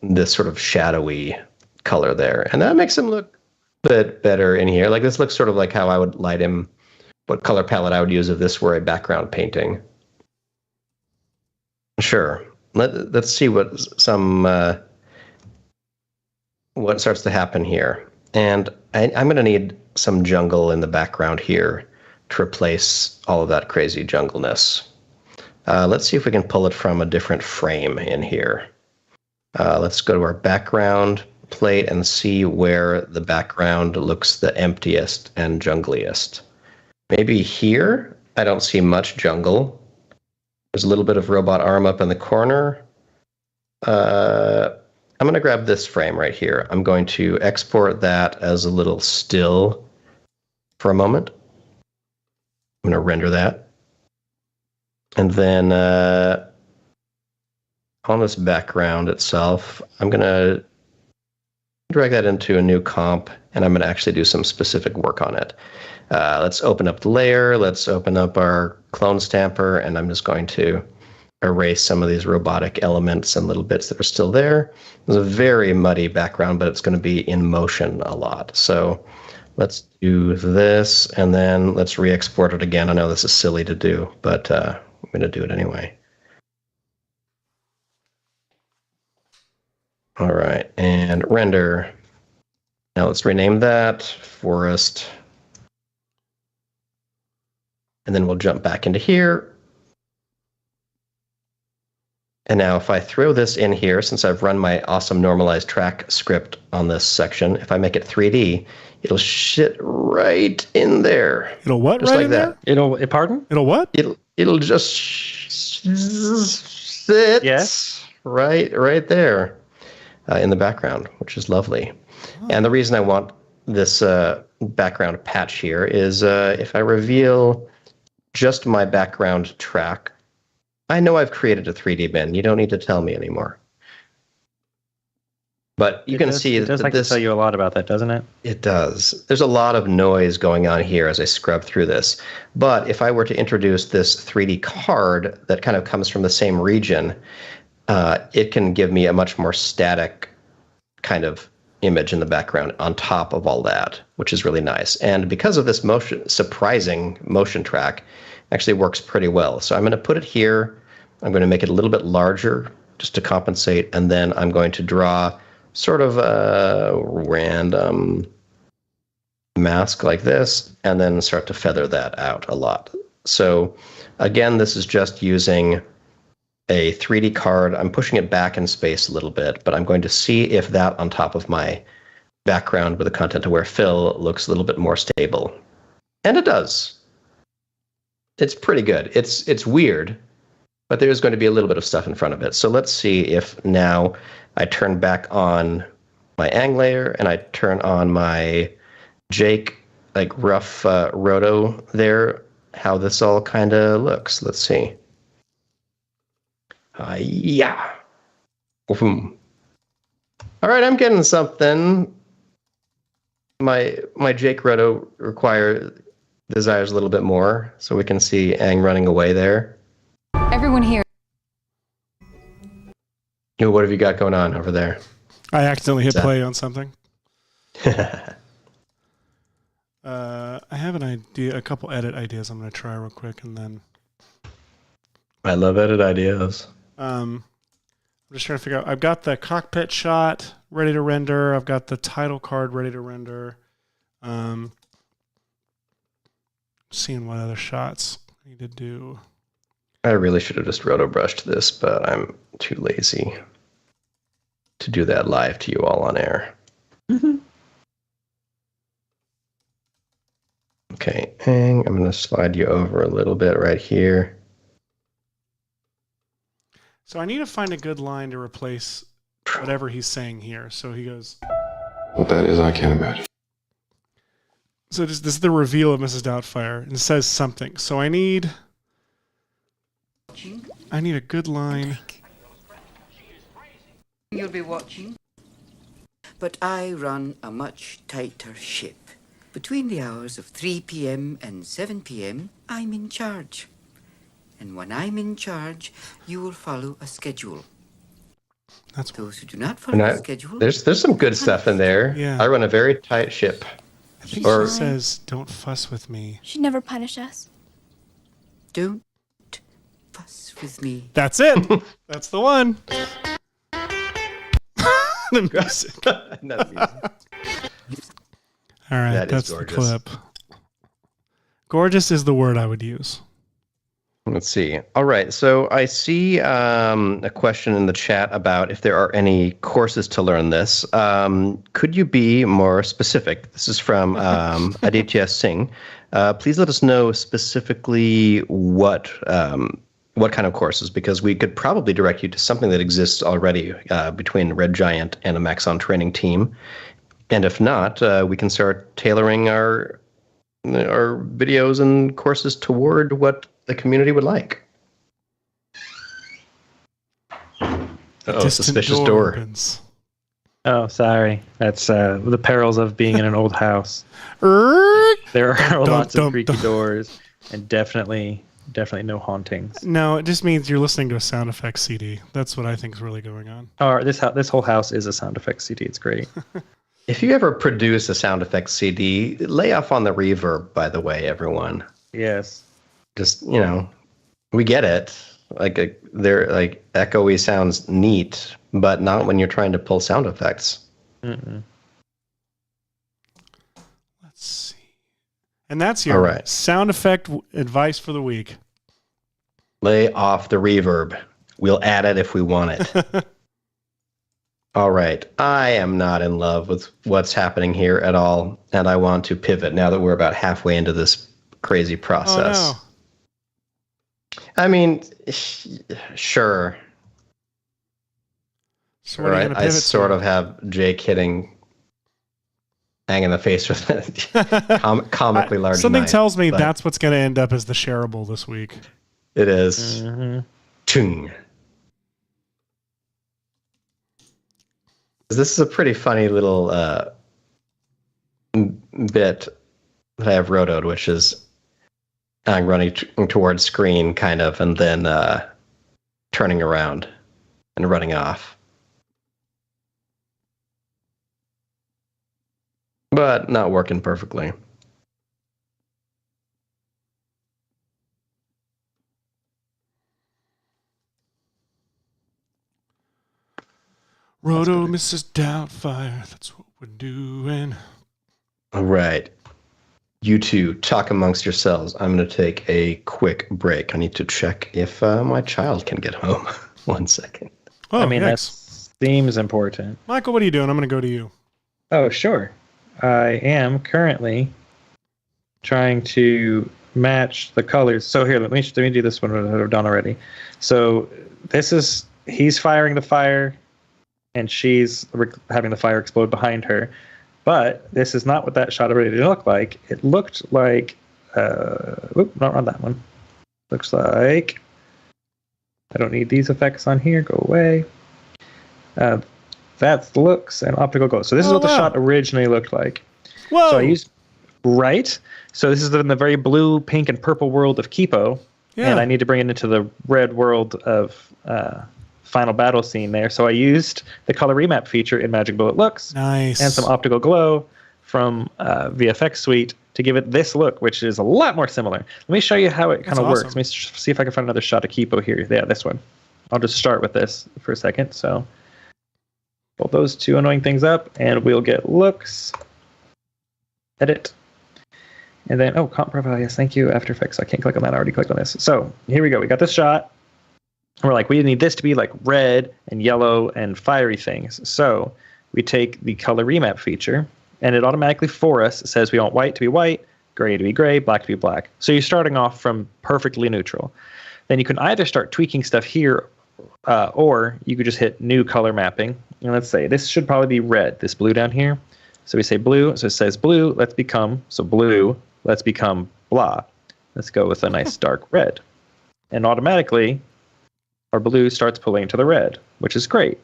this sort of shadowy color there. And that makes him look a bit better in here. Like this looks sort of like how I would light him, what color palette I would use if this were a background painting. Sure. Let's see what starts to happen here. And I'm going to need some jungle in the background here to replace all of that crazy jungleness. Let's see if we can pull it from a different frame in here. Let's go to our background plate and see where the background looks the emptiest and jungliest. Maybe here? I don't see much jungle. There's a little bit of robot arm up in the corner. I'm going to grab this frame right here. I'm going to export that as a little still for a moment. I'm going to render that. And then on this background itself, I'm going to drag that into a new comp, and I'm going to actually do some specific work on it. Let's open up the layer. Let's open up our clone stamper, and I'm just going to erase some of these robotic elements and little bits that are still there. There's a very muddy background, but it's going to be in motion a lot. So let's do this, and then let's re-export it again. I know this is silly to do, but I'm going to do it anyway. All right, and render. Now let's rename that forest. And then we'll jump back into here. And now if I throw this in here, since I've run my awesome normalized track script on this section, if I make it 3D, it'll shit right in there. It'll what? Just Right like in that. there? Pardon? It'll what? It'll just sit right there in the background, which is lovely. Oh. And the reason I want this background patch here is if I reveal just my background track, I know I've created a 3D bin. You don't need to tell me anymore. But you can see that this... It does like to tell you a lot about that, doesn't it? It does. There's a lot of noise going on here as I scrub through this. But if I were to introduce this 3D card that kind of comes from the same region, it can give me a much more static kind of image in the background on top of all that, which is really nice. And because of this surprising motion track, actually works pretty well. So I'm going to put it here. I'm going to make it a little bit larger just to compensate. And then I'm going to draw sort of a random mask like this, and then start to feather that out a lot. So again, this is just using a 3D card. I'm pushing it back in space a little bit, but I'm going to see if that on top of my background with the content aware fill looks a little bit more stable. And it does. It's pretty good. It's weird, but there's going to be a little bit of stuff in front of it. So let's see if now I turn back on my Ang layer and I turn on my Jake, like rough roto there, how this all kind of looks. Let's see. Yeah. All right, I'm getting something. My Jake roto desires a little bit more, so we can see Aang running away there. Everyone here. What have you got going on over there? I accidentally hit play on something. I have an idea, a couple edit ideas I'm going to try real quick, and then... I love edit ideas. I'm just trying to figure out... I've got the cockpit shot ready to render. I've got the title card ready to render. Seeing what other shots I need to do. I really should have just roto-brushed this, but I'm too lazy to do that live to you all on air. Mm-hmm. Okay, Aang, I'm going to slide you over a little bit right here. So I need to find a good line to replace whatever he's saying here. So he goes... What that is, I can't imagine. So this is the reveal of Mrs. Doubtfire, and it says something. So I need a good line. You'll be watching. But I run a much tighter ship. Between the hours of 3 p.m. and 7 p.m., I'm in charge. And when I'm in charge, you will follow a schedule. That's those who do not follow a schedule. There's some good stuff in there. Yeah. I run a very tight ship. I think she says, "Don't fuss with me." She'd never punish us. Don't fuss with me. That's it. That's the one. The music. All right, that's the clip. Gorgeous is the word I would use. Let's see. All right, so I see a question in the chat about if there are any courses to learn this. Could you be more specific? This is from Aditya Singh. Please let us know specifically what what kind of courses, because we could probably direct you to something that exists already between Red Giant and a Maxon training team. And if not, we can start tailoring our videos and courses toward what the community would like. Oh, suspicious door. Opens. Oh, sorry. That's the perils of being in an old house. There are lots of creaky doors, and definitely no hauntings. No, it just means you're listening to a sound effects CD. That's what I think is really going on. Oh, this whole house is a sound effects CD. It's great. If you ever produce a sound effects CD, lay off on the reverb, by the way, everyone. Yes. Just, we get it. Like, they're like echoey sounds neat, but not when you're trying to pull sound effects. Mm-mm. Let's see. And that's your sound effect advice for the week. Lay off the reverb. We'll add it if we want it. All right. I am not in love with what's happening here at all, and I want to pivot now that we're about halfway into this crazy process. Oh, no. I mean, sure. So right. I sort of have Jake hitting Hang in the face with a comically large something knife, tells me that's what's going to end up as the shareable this week. It is. Mm-hmm. Chung. This is a pretty funny little bit that I have rotoed, which is running towards screen, kind of, and then turning around and running off. But not working perfectly. Roto, Mrs. Doubtfire, that's what we're doing. All right. You two, talk amongst yourselves. I'm going to take a quick break. I need to check if my child can get home. 1 second. Oh, I mean, that yikes. seems important. Michael, what are you doing? I'm going to go to you. Oh, sure. I am currently trying to match the colors. So here, let me do this one that I've done already. So this is, he's firing the fire, and she's having the fire explode behind her. But this is not what that shot already looked like. It looked like, not on that one. Looks like, I don't need these effects on here. Go away. That's the looks and optical glow. So this is what the shot originally looked like. Whoa. So I used, right? So this is in the very blue, pink, and purple world of Kipo. Yeah. And I need to bring it into the red world of Final Battle scene there. So I used the color remap feature in Magic Bullet Looks. Nice. And some optical glow from VFX Suite to give it this look, which is a lot more similar. Let me show you how it kind of works. Let me see if I can find another shot of Kipo here. Yeah, this one. I'll just start with this for a second. So pull those two annoying things up, and we'll get looks. Edit. And then, comp profile, yes, thank you, After Effects. I can't click on that, I already clicked on this. So here we go, we got this shot. And we're like, we need this to be like red and yellow and fiery things. So we take the color remap feature, and it automatically for us says we want white to be white, gray to be gray, black to be black. So you're starting off from perfectly neutral. Then you can either start tweaking stuff here, or you could just hit new color mapping. And let's say this should probably be red, this blue down here. So we say blue, so it says blue, let's become blah. Let's go with a nice dark red. And automatically, our blue starts pulling to the red, which is great.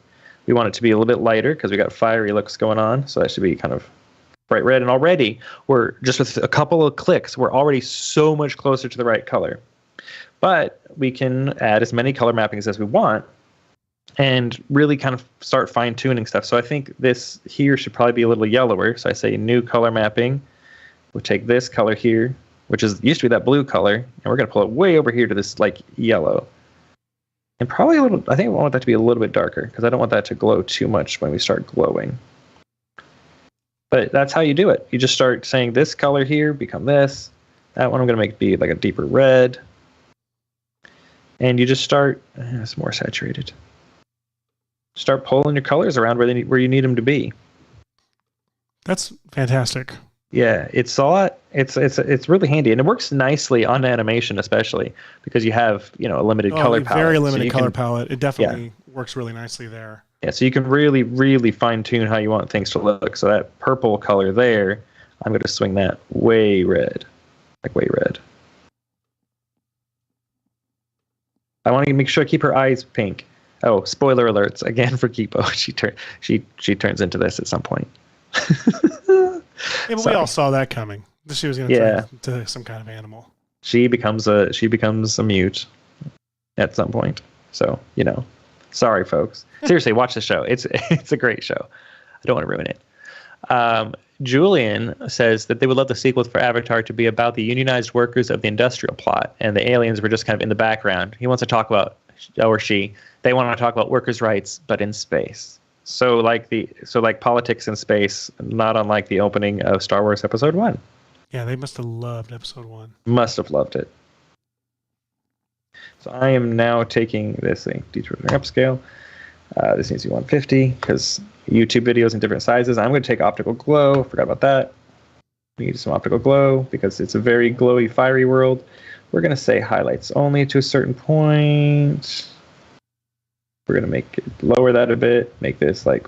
We want it to be a little bit lighter because we got fiery looks going on. So that should be kind of bright red. And already, we're just with a couple of clicks, we're already so much closer to the right color. But we can add as many color mappings as we want and really kind of start fine-tuning stuff. So I think this here should probably be a little yellower. So I say new color mapping. We'll take this color here, which used to be that blue color, and we're going to pull it way over here to this like yellow. And probably I think I want that to be a little bit darker because I don't want that to glow too much when we start glowing. But that's how you do it. You just start saying this color here, become this. That one I'm going to make be like a deeper red. And you just start, it's more saturated. Start pulling your colors around where you need them to be. That's fantastic. Yeah, it's a lot. It's really handy, and it works nicely on animation, especially because you have a limited color palette. Very limited color palette. It definitely works really nicely there. Yeah, so you can really, really fine tune how you want things to look. So that purple color there, I'm going to swing that way red, like way red. I want to make sure I keep her eyes pink. Oh, spoiler alerts again for Kipo. She turns into this at some point. Yeah, but we all saw that coming. She was going to turn into some kind of animal. She becomes a mute at some point. So, sorry, folks. Seriously, watch the show. It's a great show. I don't want to ruin it. Julian says that they would love the sequel for Avatar to be about the unionized workers of the industrial plot, and the aliens were just kind of in the background. He wants to talk about, they want to talk about workers' rights, but in space. So like politics in space, not unlike the opening of Star Wars Episode 1. Yeah, they must have loved Episode 1. Must have loved it. So I am now taking this thing, deteriorating upscale. This needs to be 150 because YouTube videos in different sizes. I'm going to take optical glow. Forgot about that. We need some optical glow because it's a very glowy, fiery world. We're going to say highlights only to a certain point. We're going to make it lower that a bit, make this like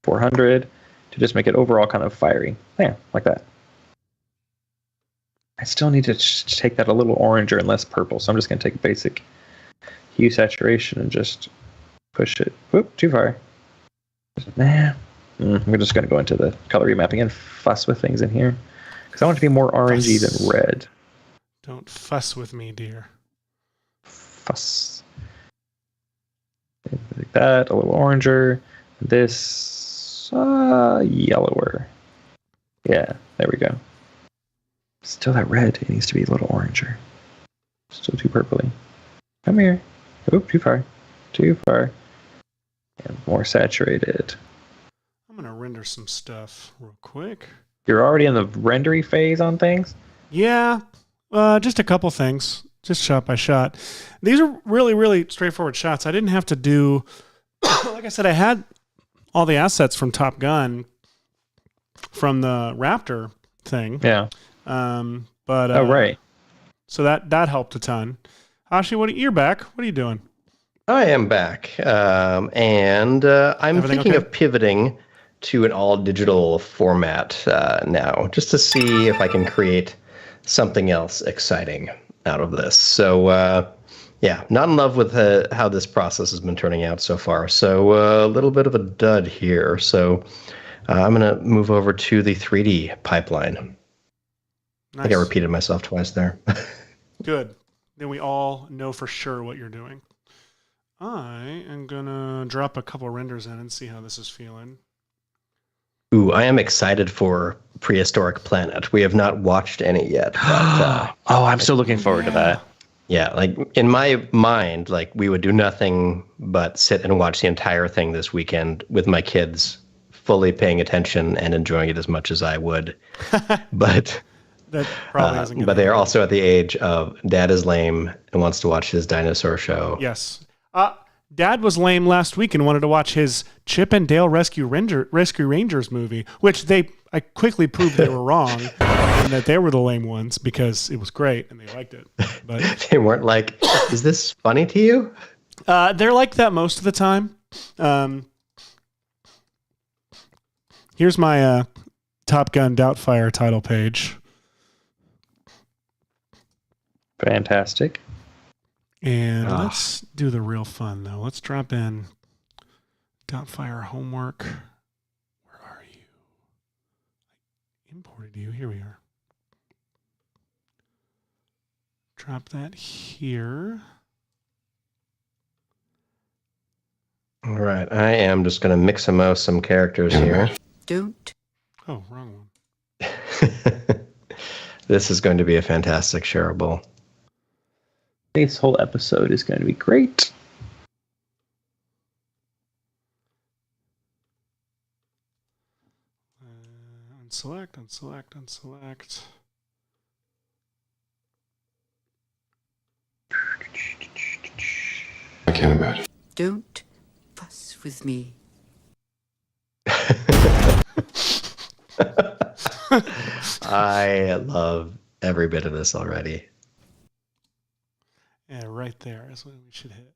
400 to just make it overall kind of fiery. Yeah, like that. I still need to take that a little oranger and less purple, so I'm just going to take basic hue saturation and just push it. Whoop, too far. Nah. We're just going to go into the color remapping and fuss with things in here because I want it to be more orangey than red. Don't fuss with me, dear. Fuss. Like that, a little oranger. This yellower. Yeah, there we go. Still that red. It needs to be a little oranger. Still too purpley. Come here. Oop, too far. Too far. And more saturated. I'm going to render some stuff real quick. You're already in the rendery phase on things? Yeah, just a couple things. Just shot by shot. These are really, really straightforward shots. I didn't have to do... like I said, I had all the assets from Top Gun from the Raptor thing. Yeah. Right. So that helped a ton. Hashi, you're back. What are you doing? I am back. And I'm Everything thinking okay? of pivoting to an all-digital format now, just to see if I can create something else exciting out of this. So, not in love with how this process has been turning out so far. So a little bit of a dud here. So I'm going to move over to the 3D pipeline. Nice. I think I repeated myself twice there. Good. Then we all know for sure what you're doing. I am going to drop a couple renders in and see how this is feeling. Ooh, I am excited for Prehistoric Planet. We have not watched any yet. But, I'm so looking forward to that. Yeah, like in my mind, like we would do nothing but sit and watch the entire thing this weekend with my kids, fully paying attention and enjoying it as much as I would. But that probably isn't. But they are also at the age of Dad is lame and wants to watch his dinosaur show. Yes. Dad was lame last week and wanted to watch his Chip and Dale Rescue Rangers movie, which I quickly proved they were wrong and that they were the lame ones because it was great and they liked it. But they weren't like, is this funny to you? They're like that most of the time. Here's my Top Gun Doubtfire title page. Fantastic. And let's do the real fun, though. Let's drop in Doubtfire homework. Where are you? I imported you. Here we are. Drop that here. All right. I am just going to Mixamo some characters here. Don't. Oh, wrong one. This is going to be a fantastic shareable. This whole episode is going to be great. Unselect. I can't imagine. Don't fuss with me. I love every bit of this already. Yeah, right there is what we should hit.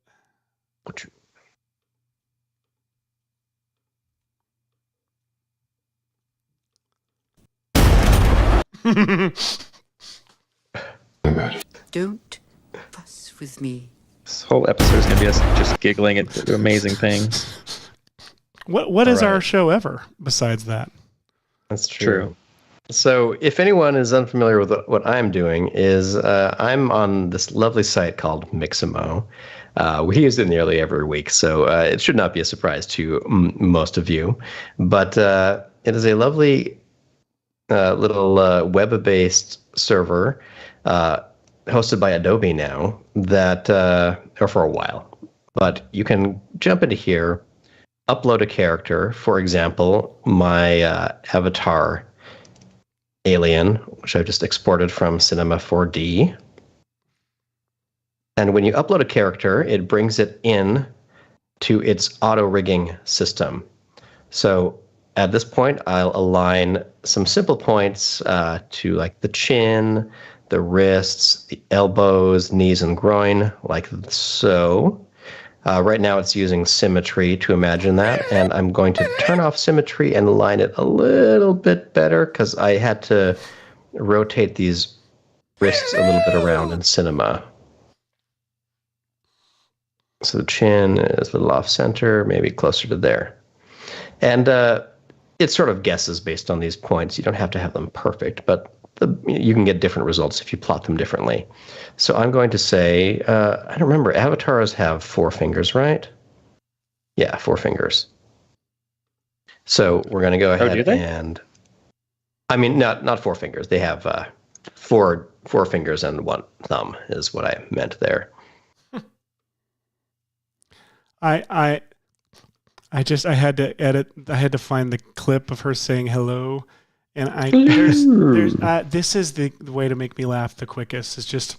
Don't fuss with me. This whole episode is going to be us just giggling at amazing things. What is our right. show ever besides that? That's true. So if anyone is unfamiliar with what I'm doing is I'm on this lovely site called Mixamo. We use it nearly every week, so it should not be a surprise to most of you. But it is a lovely little web-based server hosted by Adobe now that, or for a while. But you can jump into here, upload a character. For example, my avatar alien, which I've just exported from Cinema 4D. And when you upload a character, it brings it in to its auto rigging system. So at this point, I'll align some simple points to like the chin, the wrists, the elbows, knees, and groin, like so. Right now it's using symmetry to imagine that, and I'm going to turn off symmetry and align it a little bit better because I had to rotate these wrists a little bit around in Cinema. So the chin is a little off center, maybe closer to there. And it sort of guesses based on these points. You don't have to have them perfect, but you can get different results if you plot them differently. So I'm going to say, I don't remember, avatars have 4 fingers, right? Yeah, 4 fingers. So we're going to go ahead do they? and... I mean, not 4 fingers. They have 4 fingers and 1 thumb is what I meant there. I had to edit. I had to find the clip of her saying hello, and there's this is the way to make me laugh the quickest. It's just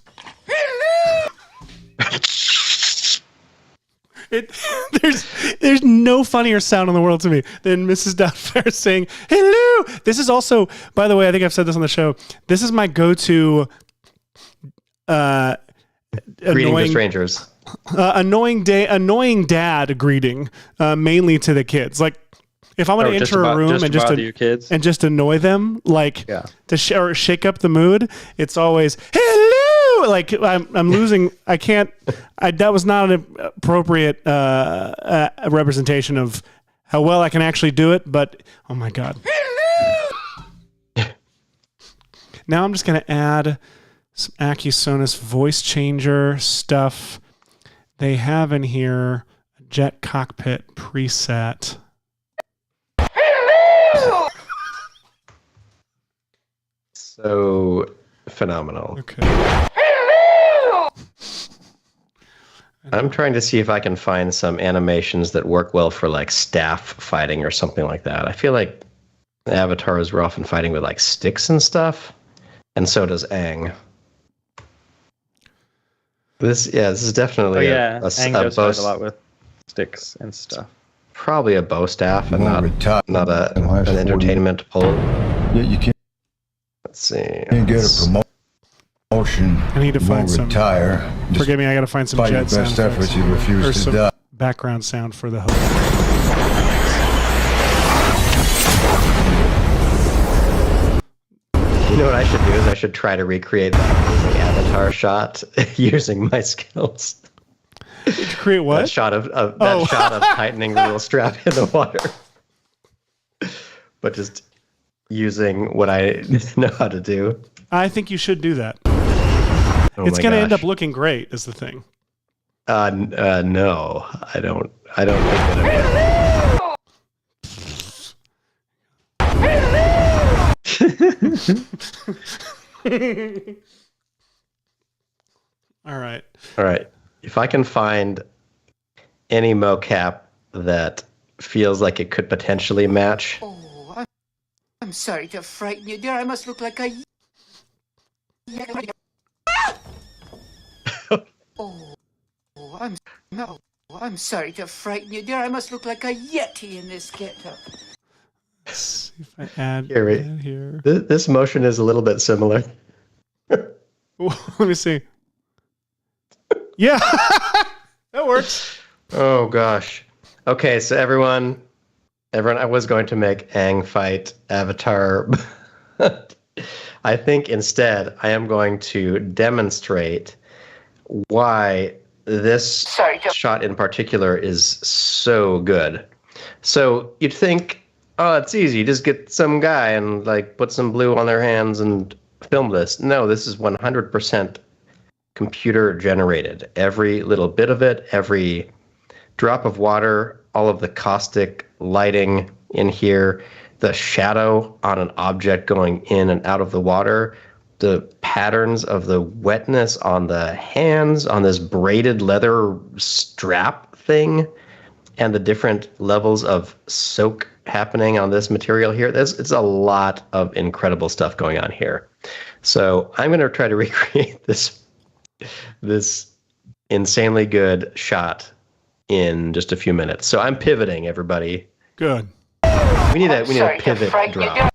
there's no funnier sound in the world to me than Mrs. Doubtfire saying hello. This is also, by the way, I think I've said this on the show. This is my go-to Greeting to strangers. Annoying dad greeting, mainly to the kids. Like if I'm going to enter a room and just annoy them, like to shake up the mood, it's always hello. Like I'm losing. I can't. That was not an appropriate representation of how well I can actually do it. But oh my god. Now I'm just going to add some Acusonus voice changer stuff. They have in here a jet cockpit preset. So phenomenal. Okay. I'm trying to see if I can find some animations that work well for like staff fighting or something like that. I feel like avatars were often fighting with like sticks and stuff, and so does Aang. This is definitely Aang does bow fight a lot with sticks and stuff. Probably a bow staff and not an entertainment pole. Yeah, you can't. Let's see. Can't get a promotion. I need to find some. Retire. Forgive me, I got to find some By your jet sound best efforts, effects. you Or refuse to some die. background sound for the host. You know what I should do is I should try to recreate that amazing avatar shot using my skills. Did you create what? That shot of tightening the little strap in the water, but just using what I know how to do. I think you should do that. It's going to end up looking great, is the thing. No, I don't think that All right. All right. If I can find any mocap that feels like it could potentially match. Oh, I'm sorry to frighten you, dear. I must look like a... I'm sorry to frighten you, dear. I must look like a yeti in this getup. Let's see if I add Here, wait. that here. This motion is a little bit similar. Let me see. Yeah, that works. Oh gosh. Okay, so everyone, I was going to make Aang fight Avatar. I think instead I am going to demonstrate why this shot in particular is so good. So you'd think, oh, it's easy. Just get some guy and like put some blue on their hands and film this. No, this is 100% computer generated. Every little bit of it, every drop of water, all of the caustic lighting in here, the shadow on an object going in and out of the water, the patterns of the wetness on the hands, on this braided leather strap thing, and the different levels of soak happening on this material here. It's a lot of incredible stuff going on here. So I'm going to try to recreate this insanely good shot in just a few minutes. So I'm pivoting, everybody. Good. We need a pivot drop.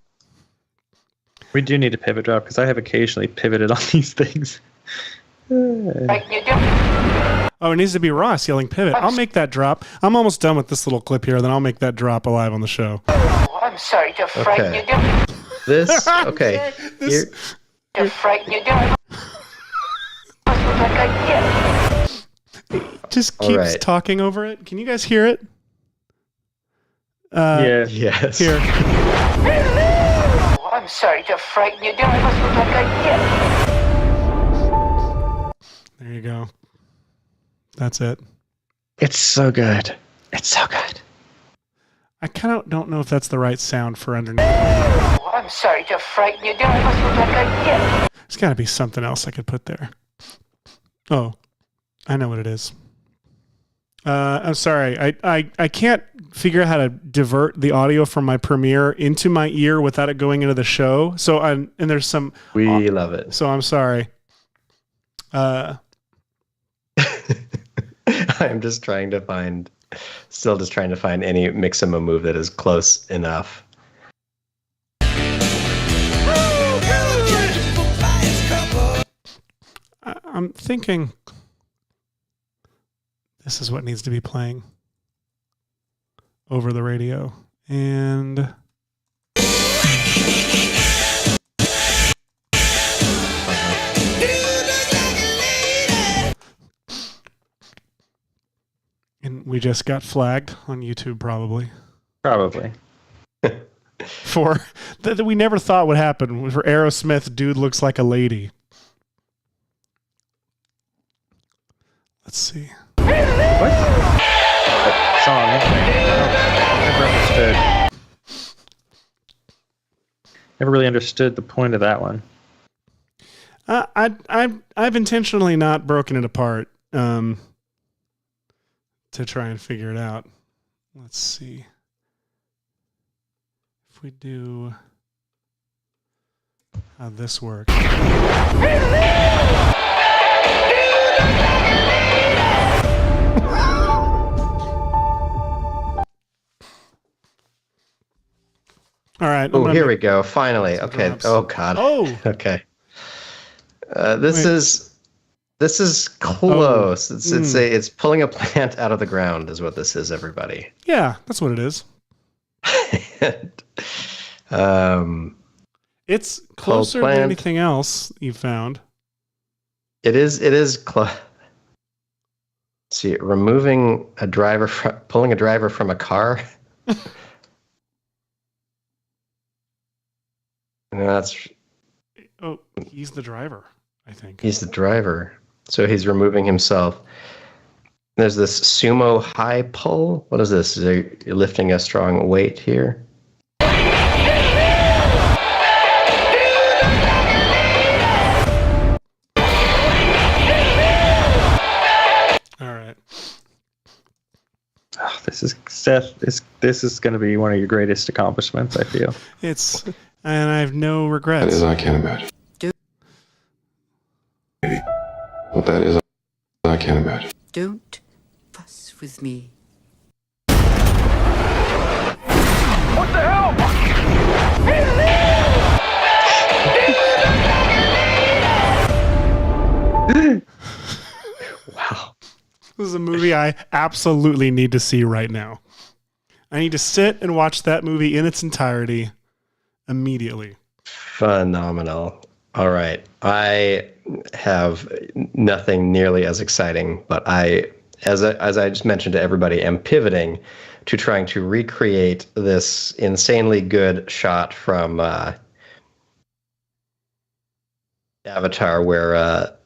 We do need a pivot drop because I have occasionally pivoted on these things. Oh, it needs to be Ross yelling pivot. I'll make that drop. I'm almost done with this little clip here, then I'll make that drop alive on the show. I'm sorry to frighten you. This, okay. This, To frighten you. just All keeps right. talking over it. Can you guys hear it? Yeah. Yes. Here. I'm sorry to frighten you. I must look like a kid. There you go. That's it. It's so good. It's so good. I kind of don't know if that's the right sound for underneath. I'm sorry to frighten you. I must look like a kid. There's got to be something else I could put there. Oh, I know what it is. I'm sorry. I can't figure out how to divert the audio from my Premiere into my ear without it going into the show. So and there's some. We love it. So I'm sorry. I'm just trying to find any Mixamo move that is close enough. I'm thinking this is what needs to be playing over the radio. And we just got flagged on YouTube probably. Probably. For that we never thought would happen. For Aerosmith, dude looks like a lady. Let's see. What? That song. Never understood. Never really understood the point of that one. I've intentionally not broken it apart to try and figure it out. Let's see. If we do how this works. All right. Oh, here we go. Finally. Okay. drops. Oh God. Oh. Okay. This is close. It's pulling a plant out of the ground is what this is, everybody. Yeah, that's what it is. It's closer than anything else you've found. It is close. See, pulling a driver from a car. No, that's. Oh, he's the driver, I think. He's the driver. So he's removing himself. There's this sumo high pull. What is this? You're lifting a strong weight here. All right. Oh, this is Seth. This is going to be one of your greatest accomplishments, I feel. And I have no That regrets. is, I can't imagine. What that is, I can't imagine. Don't fuss with me. What the hell? Wow. This is a movie I absolutely need to see right now. I need to sit and watch that movie in its entirety immediately. Phenomenal. All right. I have nothing nearly as exciting, but as I just mentioned to everybody, am pivoting to trying to recreate this insanely good shot from Avatar where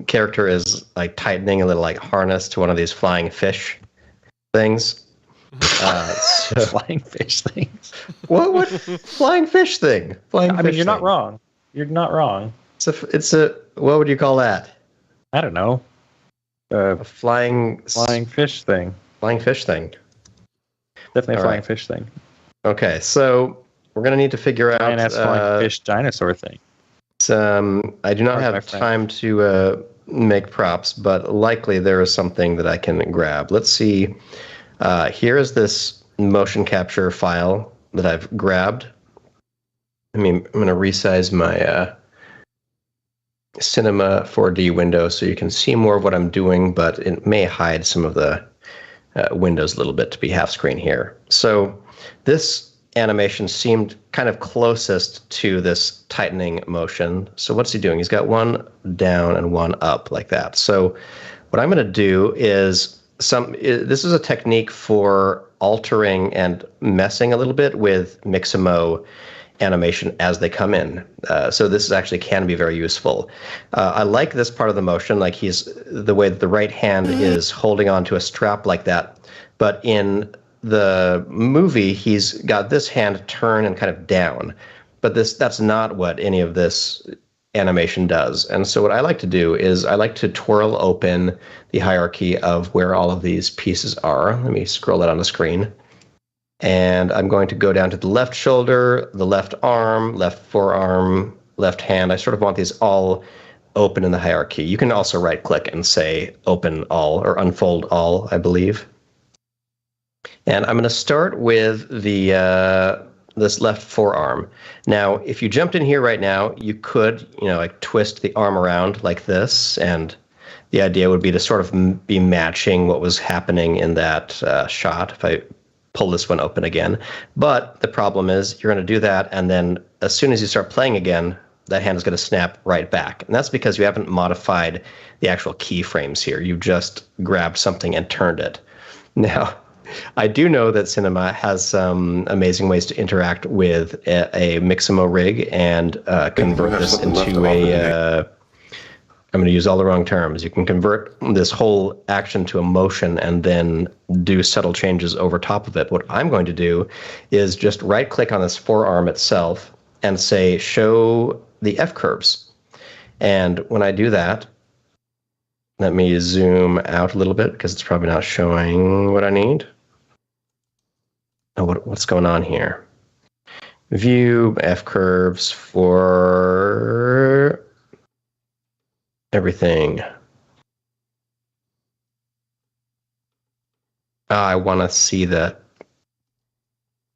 character is like tightening a little like harness to one of these flying fish things. Flying fish things. What flying fish thing? I mean, you're not wrong. You're not wrong. It's a what would you call that? I don't know. A flying fish thing. Flying fish thing. Definitely a All flying right. fish thing. Okay, so we're gonna need to figure out. Giant ass flying fish dinosaur thing. I do not Pardon my have friend. time to make props, but likely there is something that I can grab. Let's see. Here is this motion capture file that I've grabbed. I'm going to resize my Cinema 4D window so you can see more of what I'm doing, but it may hide some of the windows a little bit to be half screen here. So this animation seemed kind of closest to this tightening motion. So what's he doing? He's got one down and one up like that. So what I'm going to do is this is a technique for altering and messing a little bit with Mixamo animation as they come in. So this actually can be very useful. I like this part of the motion, like the way that the right hand is holding onto a strap like that. But in the movie, he's got this hand turn and kind of down. But that's not what any of this animation does. And so what I like to do is I like to twirl open the hierarchy of where all of these pieces are. Let me scroll that on the screen. And I'm going to go down to the left shoulder, the left arm, left forearm, left hand. I sort of want these all open in the hierarchy. You can also right click and say open all or unfold all, I believe. And I'm going to start with this left forearm. Now, if you jumped in here right now, you could, like twist the arm around like this, and the idea would be to sort of be matching what was happening in that shot. If I pull this one open again, but the problem is you're going to do that, and then as soon as you start playing again, that hand is going to snap right back, and that's because you haven't modified the actual keyframes here. You just grabbed something and turned it. Now, I do know that Cinema has some amazing ways to interact with a Mixamo rig and convert this into I'm going to use all the wrong terms. You can convert this whole action to a motion and then do subtle changes over top of it. What I'm going to do is just right-click on this forearm itself and say, show the F-curves. And when I do that, let me zoom out a little bit because it's probably not showing what I need. Oh, what's going on here? View F-curves for everything. I want to see the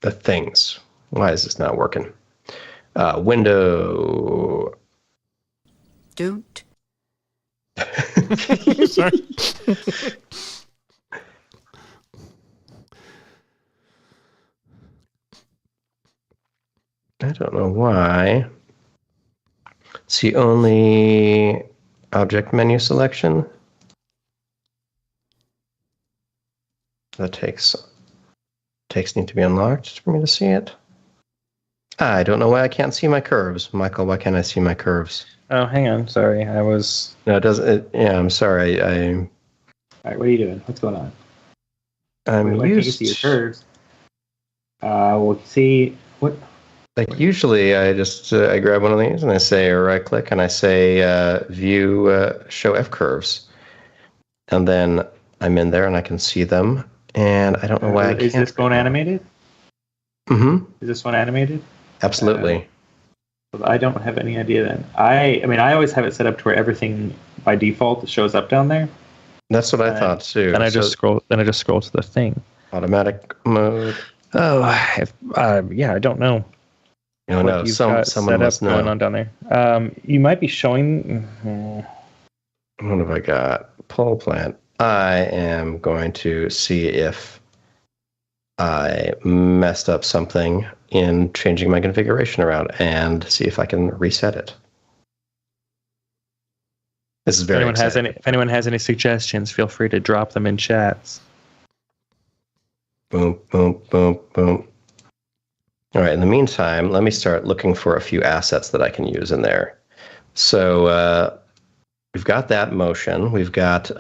things. Why is this not working? Window. Don't. Sorry. I don't know why. It's the only object menu selection. That takes need to be unlocked for me to see it. I don't know why I can't see my curves. Michael, why can't I see my curves? Oh, hang on. Sorry. No, it doesn't. Yeah, I'm sorry. All right, what are you doing? What's going on? I'm Why can't you used. see your curves? We'll see what. Like usually, I just I grab one of these and I say right click and I say view show F curves, and then I'm in there and I can see them. And I don't know why I can't. Is this one animated? Mm-hmm. Is this one animated? Absolutely. I don't have any idea then. I mean, I always have it set up to where everything by default shows up down there. That's what I thought too. Then I just scroll. Then I just scroll to the thing. Automatic mode. Oh, yeah. I don't know. Oh no, someone must know. Going on down there. You might be showing. What have I got? Pole plant. I am going to see if I messed up something in changing my configuration around and see if I can reset it. This is very exciting. If anyone has any suggestions, feel free to drop them in chats. Boom, boom, boom, boom. All right, in the meantime, let me start looking for a few assets that I can use in there. So we've got that motion. We've got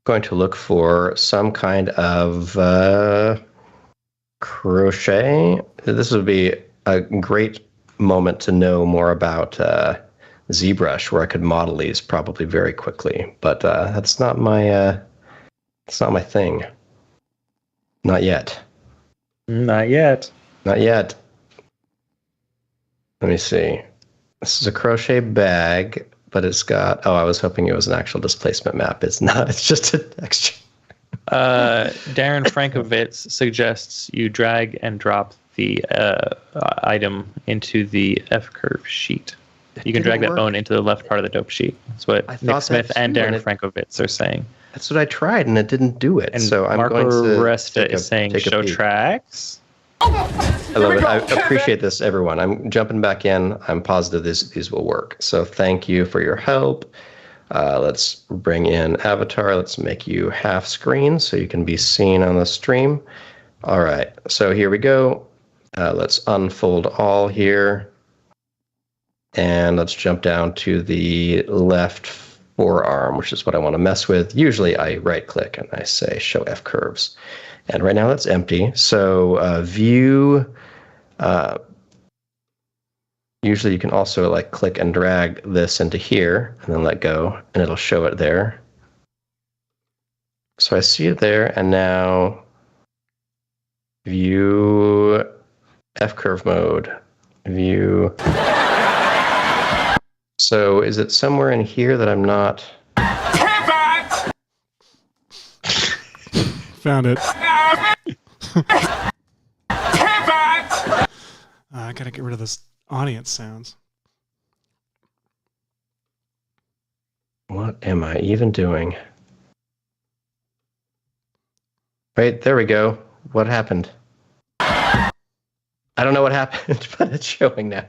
going to look for some kind of crochet. This would be a great moment to know more about ZBrush, where I could model these probably very quickly. But that's not my thing. Not yet. Not yet. Not yet. Let me see. This is a crochet bag, but it's got... Oh, I was hoping it was an actual displacement map. It's not. It's just a texture. Darren Frankovitz suggests you drag and drop the item into the F-curve sheet. You can drag that bone into the left part of the dope sheet. That's what Nick Smith and Darren Frankovitz are saying. That's what I tried, and it didn't do it. And so I'm Marco going to Resta is saying show tracks. I love it. I appreciate this, everyone. I'm jumping back in. I'm positive these will work. So thank you for your help. Let's bring in Avatar. Let's make you half screen so you can be seen on the stream. All right. So here we go. Let's unfold all here. And let's jump down to the left forearm, which is what I want to mess with. Usually I right click and I say show F curves. And right now that's empty. So view, usually you can also like click and drag this into here and then let go and it'll show it there. So I see it there, and now view F curve mode, view. So is it somewhere in here that I'm not? Found it. I gotta get rid of this audience sounds. What am I even doing? Wait, there we go. What happened? I don't know what happened, but it's showing now.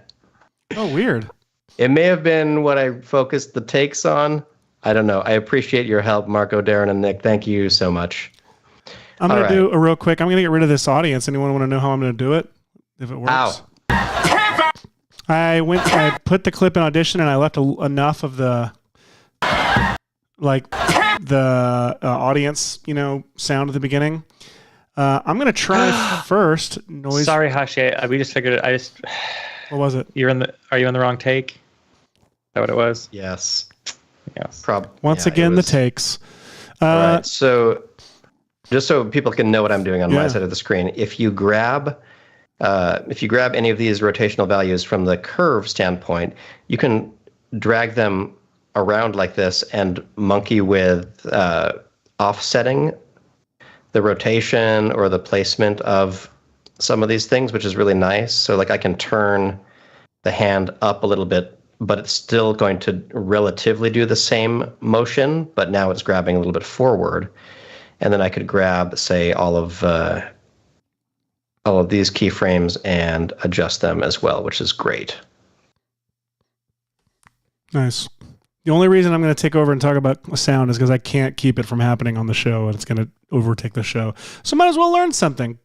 Oh, weird. It may have been what I focused the takes on. I don't know. I appreciate your help, Marco, Darren, and Nick. Thank you so much. I'm going to do a real quick. I'm going to get rid of this audience. Anyone want to know how I'm going to do it? If it works? Ow. I put the clip in Audition and I left enough of the audience, sound at the beginning. I'm going to try first noise. Sorry, Hashi. We just figured it. What was it? Are you on the wrong take? Is that what it was? Yes. Yes. Once again, the takes. All right. So just so people can know what I'm doing on my side of the screen, if you grab any of these rotational values from the curve standpoint, you can drag them around like this and monkey with offsetting the rotation or the placement of some of these things, which is really nice. So like I can turn the hand up a little bit, but it's still going to relatively do the same motion, but now it's grabbing a little bit forward. And then I could grab, say, all of these keyframes and adjust them as well, which is great. Nice. The only reason I'm going to take over and talk about sound is because I can't keep it from happening on the show, and it's going to overtake the show. So might as well learn something.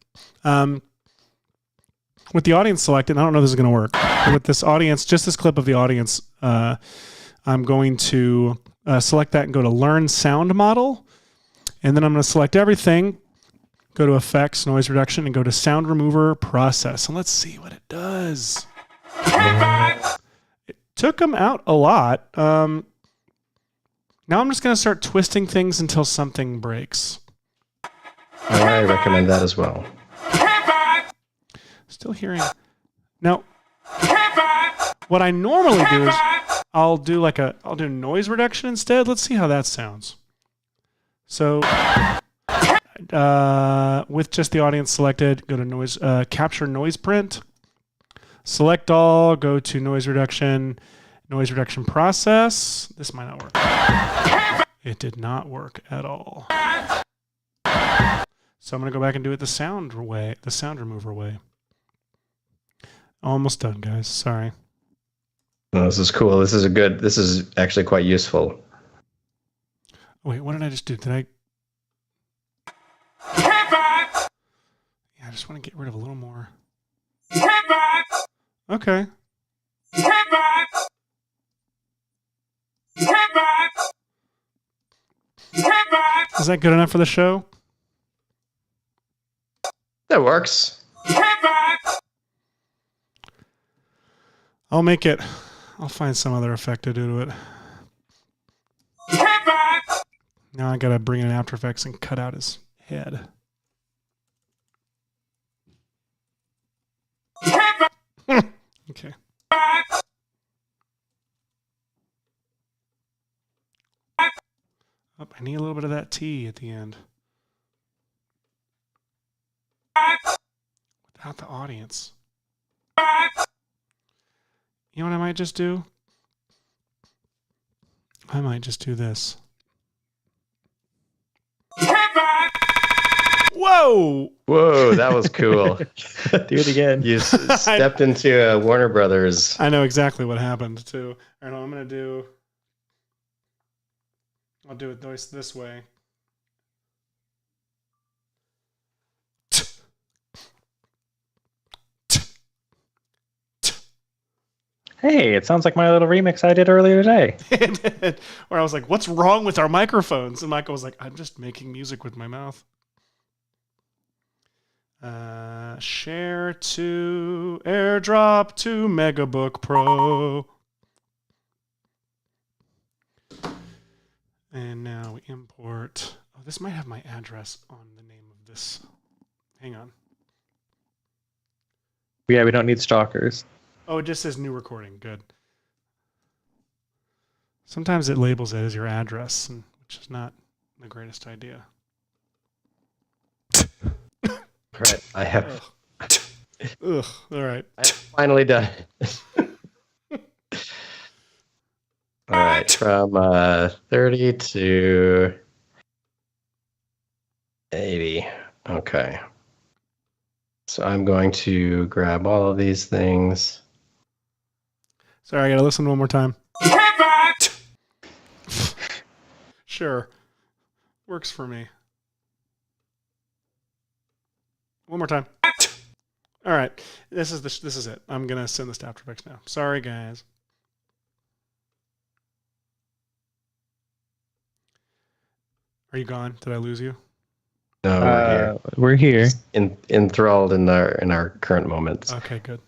With the audience selected, I don't know if this is going to work. But with this audience, just this clip of the audience, I'm going to select that and go to Learn Sound Model. And then I'm going to select everything, go to Effects, Noise Reduction, and go to Sound Remover Process. And let's see what it does. It took them out a lot. Now I'm just going to start twisting things until something breaks. I recommend that as well. Still hearing. Now, what I normally do is I'll do noise reduction instead. Let's see how that sounds. So with just the audience selected, go to noise, capture noise print, select all, go to noise reduction process. This might not work. It did not work at all. So I'm going to go back and do it the sound remover way. Almost done, guys. Sorry. Oh, this is cool. This is actually quite useful. Wait, what did I just do? Yeah, I just want to get rid of a little more. Okay. Is that good enough for the show? That works. I'll find some other effect to do to it. Now I gotta bring in After Effects and cut out his head. Okay. Oh, I need a little bit of that T at the end. Without the audience. You know what I might just do? I might just do this. Whoa! Whoa, that was cool. Do it again. You stepped into Warner Brothers. I know exactly what happened, too. All right, I'll do it this way. Hey, it sounds like my little remix I did earlier today. Where I was like, what's wrong with our microphones? And Michael was like, I'm just making music with my mouth. Share to airdrop to Megabook Pro. And now we import. Oh, this might have my address on the name of this. Hang on. Yeah, we don't need stalkers. Oh, it just says new recording. Good. Sometimes it labels it as your address, which is not the greatest idea. All right, I have. Ugh. All right. I'm finally done. All right, from 30 to 80. Okay. So I'm going to grab all of these things. Sorry, I gotta listen one more time. Sure. Works for me. One more time. All right. This is it. I'm gonna send this to After Effects now. Sorry, guys. Are you gone? Did I lose you? No, we're here. Enthralled in our current moments. Okay, good.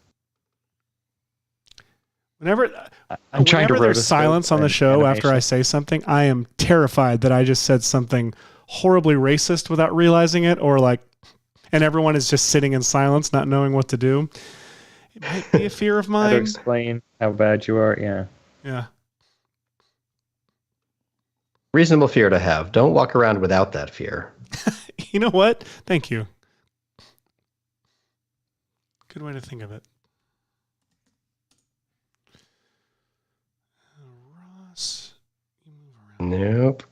Whenever trying to there's silence on the show animation. after I say something, I am terrified that I just said something horribly racist without realizing it, and everyone is just sitting in silence, not knowing what to do. It might be a fear of How mine. to explain how bad you are, yeah. Yeah. Reasonable fear to have. Don't walk around without that fear. You know what? Thank you. Good way to think of it. Ross, you move around. Nope.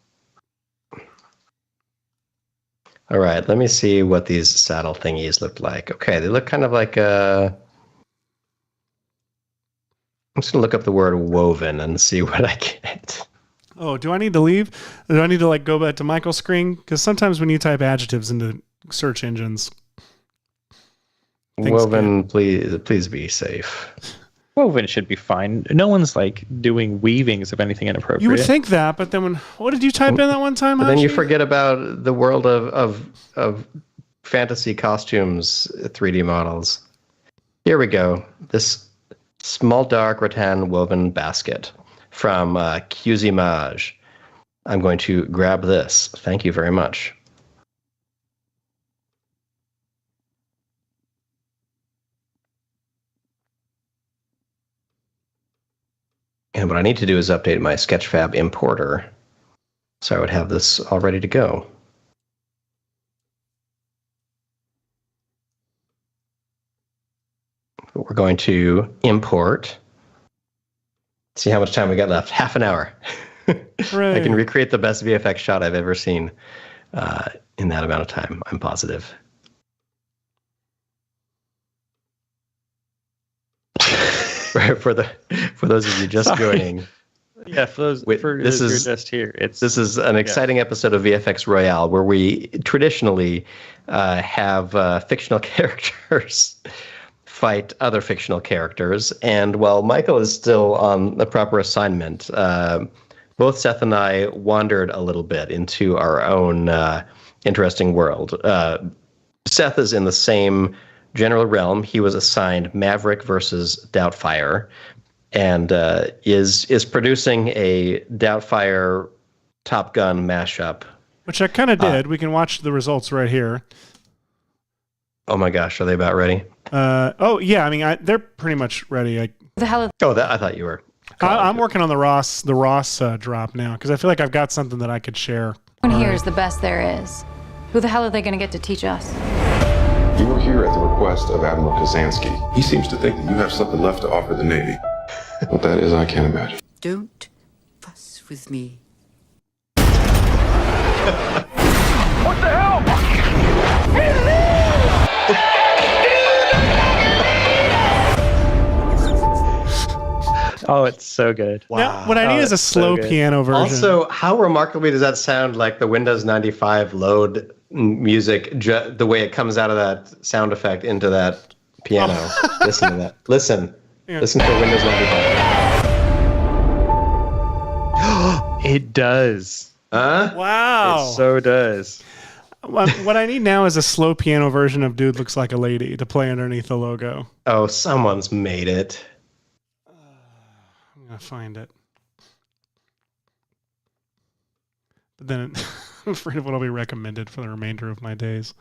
All right, let me see what these saddle thingies look like. Okay, they look kind of like a... I'm just going to look up the word woven and see what I get. Oh, do I need to leave? Do I need to go back to Michael's screen? Because sometimes when you type adjectives into search engines, woven, please be safe. Woven should be fine. No one's doing weavings of anything inappropriate. You would think that, but then what did you type in that one time? But then you Hashi? forget about the world of fantasy costumes, 3D models. Here we go. This small dark rattan woven basket from Cuisinage. I'm going to grab this. Thank you very much. And what I need to do is update my Sketchfab importer so I would have this all ready to go. we're going to import. See how much time we got left. Half an hour. I can recreate the best VFX shot I've ever seen in that amount of time, I'm positive. for those of you just joining. Yeah, for those who are just here. This is an exciting episode of VFX Royale where we traditionally have fictional characters fight other fictional characters. And while Michael is still on the proper assignment, both Seth and I wandered a little bit into our own interesting world. Seth is in the same general realm. He was assigned Maverick versus Doubtfire, and is producing a Doubtfire Top Gun mashup. Which I kind of did. We can watch the results right here. Oh my gosh, are they about ready? Oh yeah, I mean they're pretty much ready. The hell? I thought you were. I'm working on the Ross drop now because I feel like I've got something that I could share. Here is the best there is. Who the hell are they going to get to teach us? You were here at the request of Admiral Kazansky. He seems to think that you have something left to offer the Navy. What that is, I can't imagine. Don't fuss with me. What the hell? Oh, it's so good. Wow. Now, what I need is a slow piano version. Also, how remarkably does that sound like the Windows 95 load music, the way it comes out of that sound effect into that piano? Listen to that. Listen. Yeah. Listen to Windows 95. It does. Huh? Wow. It so does. What I need now is a slow piano version of Dude Looks Like a Lady to play underneath the logo. Oh, someone's made it. I'm going to find it. But then I'm afraid of what will be recommended for the remainder of my days.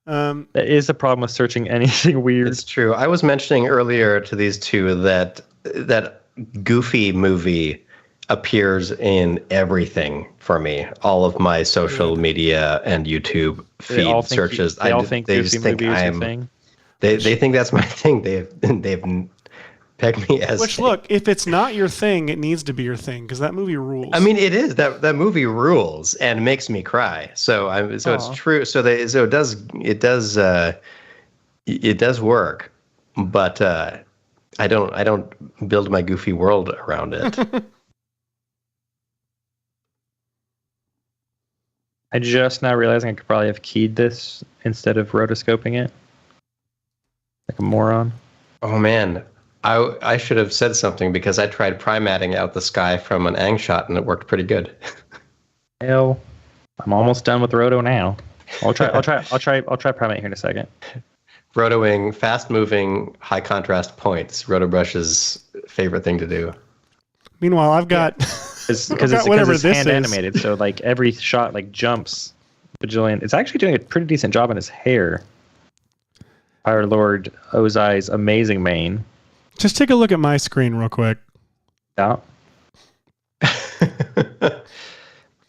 That is a problem with searching anything weird. It's true. I was mentioning earlier to these two that Goofy movie appears in everything for me. All of my social media and YouTube feed searches. They all think Goofy movie is your thing. They think that's my thing. They've pegged me as. Which look, if it's not your thing, it needs to be your thing because that movie rules. I mean, it is that movie rules and makes me cry. So it's true. So it does work, but I don't build my Goofy world around it. I just now realizing I could probably have keyed this instead of rotoscoping it. Like a moron. Oh man. I should have said something because I tried primatting out the sky from an ang shot and it worked pretty good. Hell, I'm almost done with roto now. I'll try primate here in a second. Rotoing fast moving, high contrast points. Rotobrush's favorite thing to do. Meanwhile, I've got because it's hand animated, so like every shot like jumps bajillion. It's actually doing a pretty decent job on his hair. Fire Lord Ozai's amazing mane. Just take a look at my screen real quick. Yeah.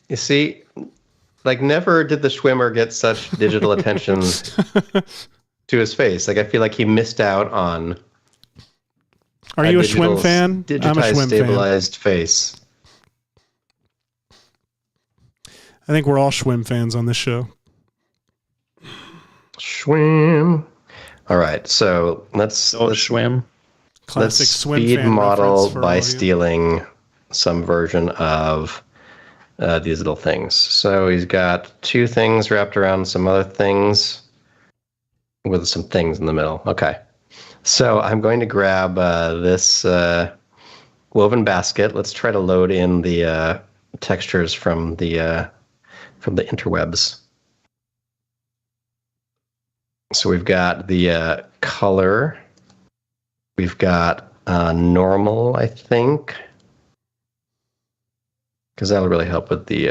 You see, like never did the Schwimmer get such digital attention to his face. Like I feel like he missed out on. Are you a Schwim fan? Digitized, I'm a Schwim stabilized face. I think we're all Schwim fans on this show. Schwim. All right, so let's Schwim. Classic let's Swim speed fan model for by stealing some version of these little things. So he's got two things wrapped around some other things with some things in the middle. Okay. So I'm going to grab this woven basket. Let's try to load in the textures from the interwebs. So we've got the color. We've got normal, I think, because that'll really help with the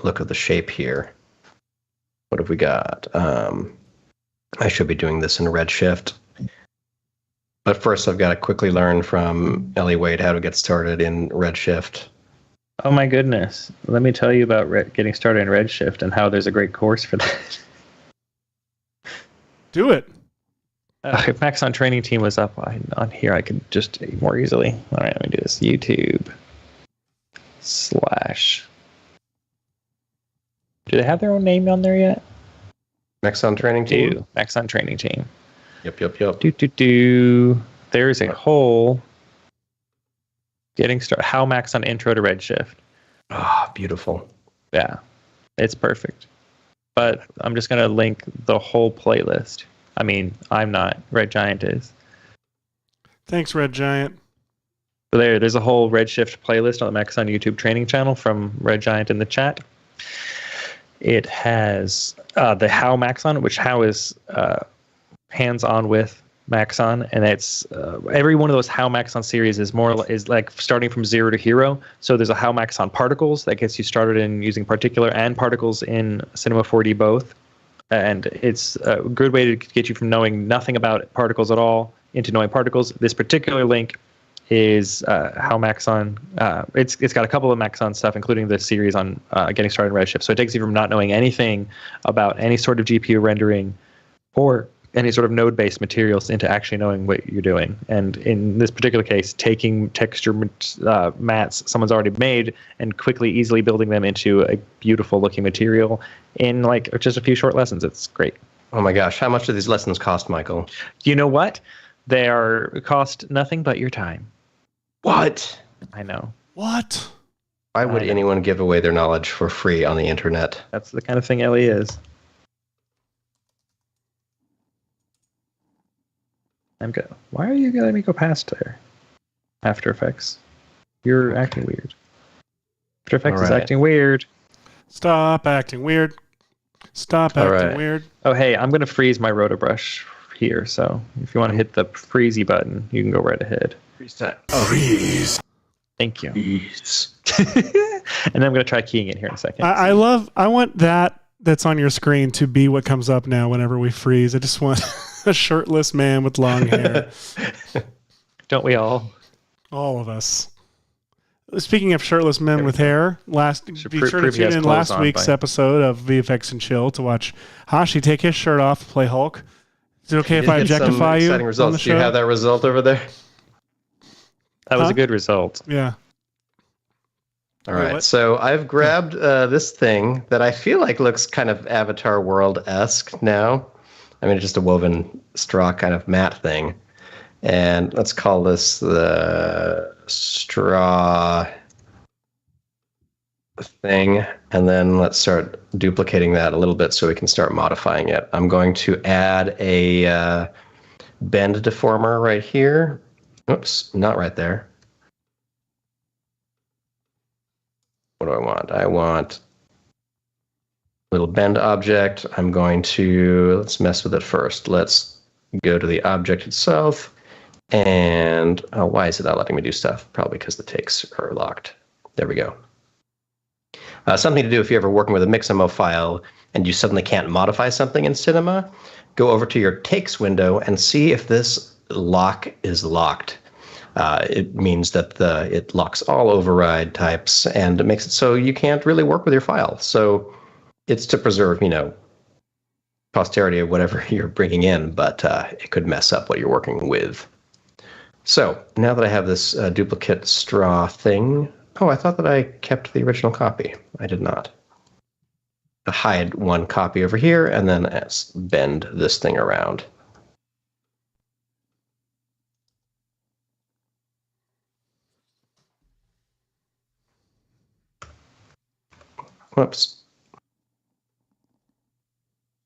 look of the shape here. What have we got? I should be doing this in Redshift. But first, I've got to quickly learn from Ellie Wade how to get started in Redshift. Oh my goodness. Let me tell you about getting started in Redshift and how there's a great course for that. Do it. If Maxon Training Team was up on here, I could just more easily. All right, let me do this. YouTube / Do they have their own name on there yet? Maxon Training Team? Do. Maxon Training Team. Yep. There's a whole getting started. How Maxon Intro to Redshift. Ah, beautiful. Yeah, it's perfect. But I'm just going to link the whole playlist. I mean, I'm not. Red Giant is. Thanks, Red Giant. So there's a whole Redshift playlist on the Maxon YouTube training channel from Red Giant in the chat. It has the How Maxon, which How is hands-on with Maxon, and it's every one of those How Maxon series is like starting from 0 to hero. So there's a How Maxon Particles that gets you started in using particular and particles in Cinema 4D both, and it's a good way to get you from knowing nothing about particles at all into knowing particles. This particular link is How Maxon. It's got a couple of Maxon stuff, including the series on getting started in Redshift. So it takes you from not knowing anything about any sort of GPU rendering or any sort of node-based materials into actually knowing what you're doing. And in this particular case, taking texture mats someone's already made and quickly, easily building them into a beautiful-looking material in like just a few short lessons. It's great. Oh my gosh, how much do these lessons cost, Michael? You know what? They cost nothing but your time. What? I know. What? Why would anyone give away their knowledge for free on the internet? That's the kind of thing Ellie is. I'm good. Why are you letting me go past there? After Effects. You're acting weird. After Effects is acting weird. Stop acting weird. Stop acting weird. Oh, hey, I'm going to freeze my rotobrush here, so if you want to hit the freezy button, you can go right ahead. Freeze time. Freeze. Thank you. Freeze. And then I'm going to try keying it here in a second. I want that's on your screen to be what comes up now whenever we freeze. I just want a shirtless man with long hair. Don't we all? All of us. Speaking of shirtless men with hair, be sure to tune in last week's episode of VFX and Chill to watch Hashi take his shirt off, play Hulk. Is it okay if I objectify you? Exciting results. Do you have that result over there? That was a good result. Yeah. All right. So I've grabbed this thing that I feel like looks kind of Avatar World-esque now. I mean, it's just a woven straw kind of mat thing. And let's call this the straw thing. And then let's start duplicating that a little bit so we can start modifying it. I'm going to add a bend deformer right here. Oops, not right there. What do I want? I want a little bend object. I'm going to, let's mess with it first. Let's go to the object itself. And, why is it not letting me do stuff? Probably because the takes are locked. There we go. Something to do if you're ever working with a Mixamo file and you suddenly can't modify something in Cinema, go over to your takes window and see if this lock is locked. It means that it locks all override types and it makes it so you can't really work with your file. So it's to preserve, posterity of whatever you're bringing in, but it could mess up what you're working with. So now that I have this duplicate straw thing, I thought that I kept the original copy. I did not. I'll hide one copy over here and then bend this thing around. Whoops. I'm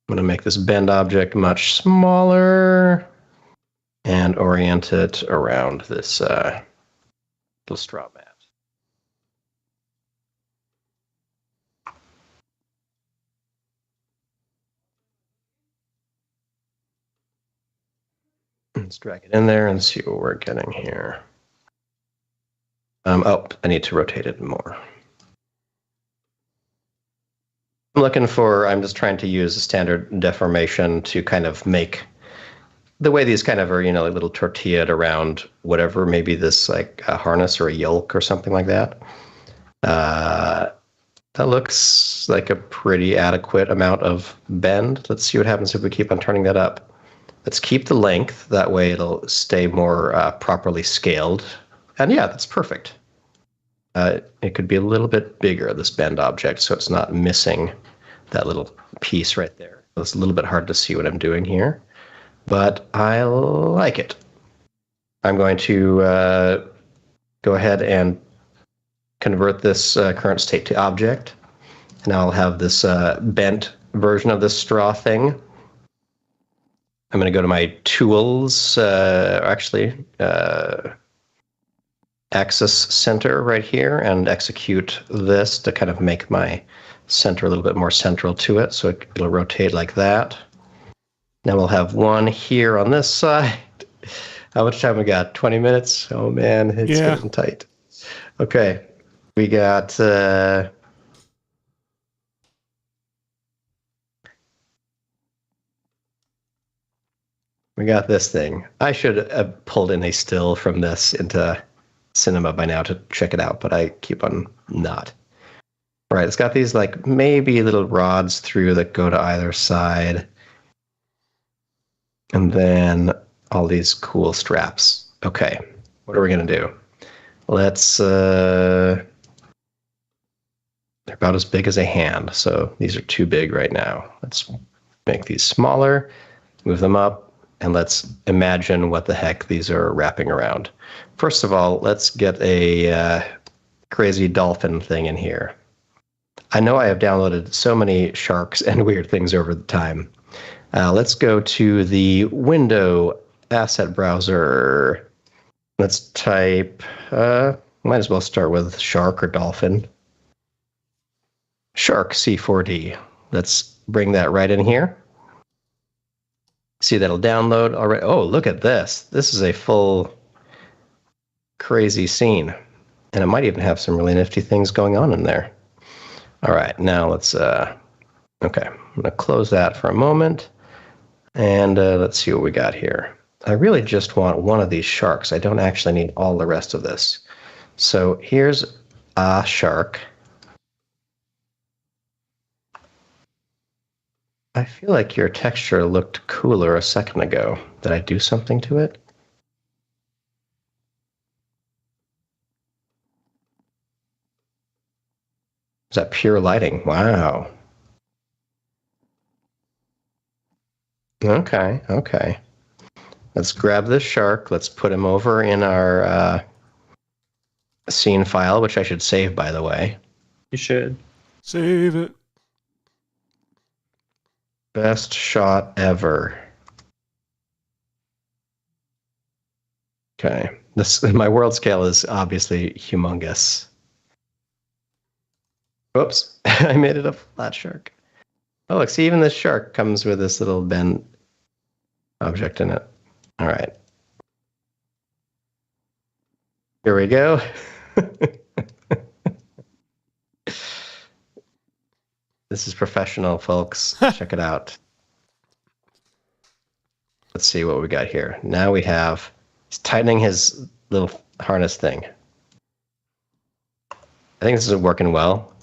going to make this bend object much smaller and orient it around this little straw mat. Let's drag it in there and see what we're getting here. I need to rotate it more. I'm just trying to use a standard deformation to kind of make the way these kind of are, like little tortilla'd around whatever, maybe this like a harness or a yoke or something like that. That looks like a pretty adequate amount of bend. Let's see what happens if we keep on turning that up. let's keep the length. That way it'll stay more properly scaled. And yeah, that's perfect. It could be a little bit bigger, this bend object, so it's not missing that little piece right there. It's a little bit hard to see what I'm doing here, but I like it. I'm going to go ahead and convert this current state to object. And I'll have this bent version of this straw thing. I'm going to go to my tools, axis center right here, and execute this to kind of make my center a little bit more central to it. So it'll rotate like that. Now we'll have one here on this side. How much time we got? 20 minutes? Oh man, it's getting tight. Okay, we got this thing. I should have pulled in a still from this into Cinema by now to check it out, but I keep on not. All right, it's got these like maybe little rods through that go to either side. And then all these cool straps. Okay, what are we going to do? Let's, they're about as big as a hand, so these are too big right now. Let's make these smaller, move them up, and let's imagine what the heck these are wrapping around. First of all, let's get a crazy dolphin thing in here. I know I have downloaded so many sharks and weird things over the time. Let's go to the window asset browser. Let's type, might as well start with shark or dolphin. Shark C4D. Let's bring that right in here. See, that'll download already. Oh, look at this. This is a full crazy scene. And it might even have some really nifty things going on in there. All right, now let's, okay, I'm going to close that for a moment. And let's see what we got here. I really just want one of these sharks. I don't actually need all the rest of this. So here's a shark. I feel like your texture looked cooler a second ago. Did I do something to it? Is that pure lighting? Wow. Okay, okay. Let's grab this shark. Let's put him over in our scene file, which I should save, by the way. You should. Save it. Best shot ever. Okay. My world scale is obviously humongous. Whoops. I made it a flat shark. Oh, look, see, even this shark comes with this little bend object in it. All right. Here we go. This is professional, folks. Check it out. Let's see what we got here. Now we have, he's tightening his little harness thing. I think this is working well.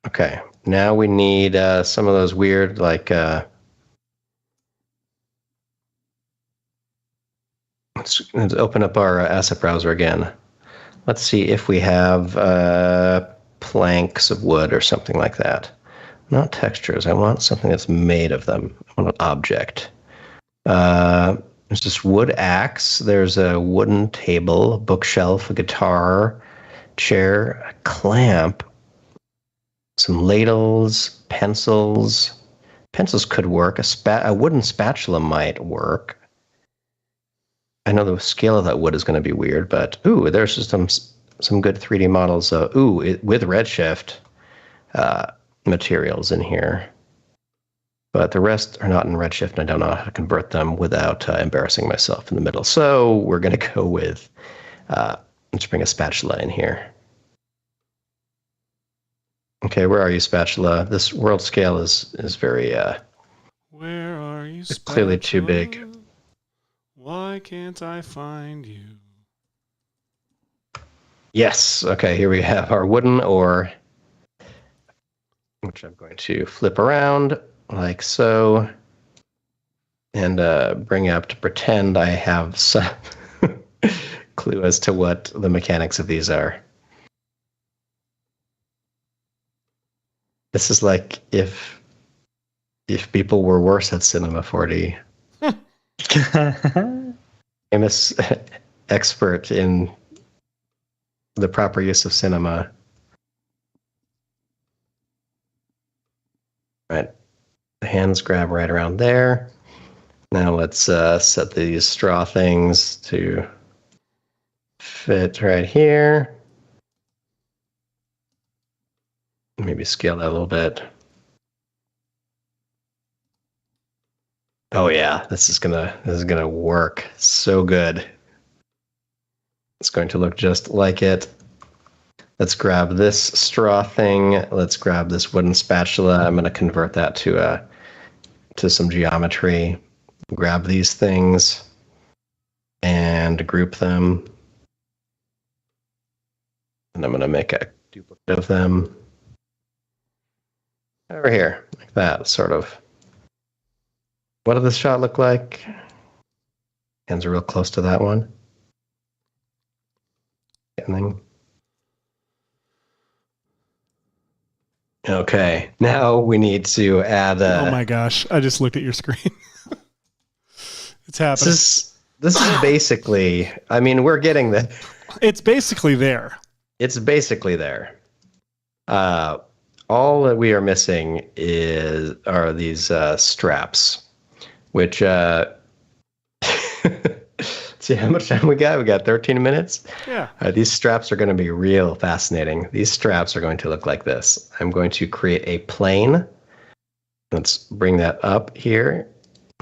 Okay, now we need some of those weird, like, let's open up our asset browser again. Let's see if we have planks of wood or something like that. Not textures. I want something that's made of them. I want an object. There's this wood axe. There's a wooden table, a bookshelf, a guitar, chair, a clamp, some ladles, pencils. Pencils could work. A wooden spatula might work. I know the scale of that wood is going to be weird, but ooh, there's just some good 3D models. With Redshift materials in here. But the rest are not in Redshift, and I don't know how to convert them without embarrassing myself in the middle. So we're going to go with, let's bring a spatula in here. Okay, where are you, spatula? This world scale is very, Where are you, it's clearly too big. Why can't I find you? Yes. Okay, here we have our wooden ore, which I'm going to flip around like so. and bring up to pretend I have some clue as to what the mechanics of these are. This is like if people were worse at Cinema 4D. Famous expert in the proper use of cinema. Right. The hands grab right around there. Now let's set these straw things to fit right here. Maybe scale that a little bit. Oh yeah, this is gonna work so good. It's going to look just like it. Let's grab this straw thing. Let's grab this wooden spatula. I'm gonna convert that to some geometry. Grab these things and group them. And I'm gonna make a duplicate of them. Over here, like that, sort of. What did this shot look like? Hands are real close to that one. And then... Okay, now we need to add... oh my gosh, I just looked at your screen. It's happening. This is basically... I mean, we're getting the... It's basically there. It's basically there. All that we are missing are these straps, which see how much time we got? We got 13 minutes. Yeah. These straps are going to be real fascinating. These straps are going to look like this. I'm going to create a plane. Let's bring that up here.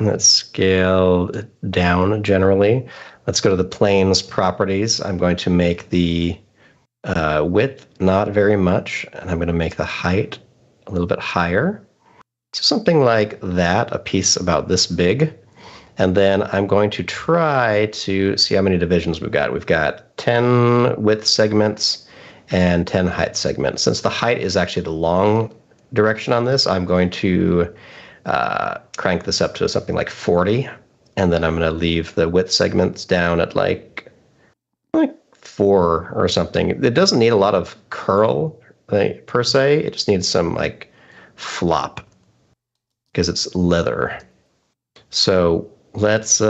Let's scale it down generally. Let's go to the plane's properties. I'm going to make the width not very much, and I'm going to make the height a little bit higher. So something like that, a piece about this big. And then I'm going to try to see how many divisions we've got. We've got 10 width segments and 10 height segments. Since the height is actually the long direction on this, I'm going to crank this up to something like 40. And then I'm going to leave the width segments down at like 4 or something. It doesn't need a lot of curl per se. It just needs some like flop because it's leather. So let's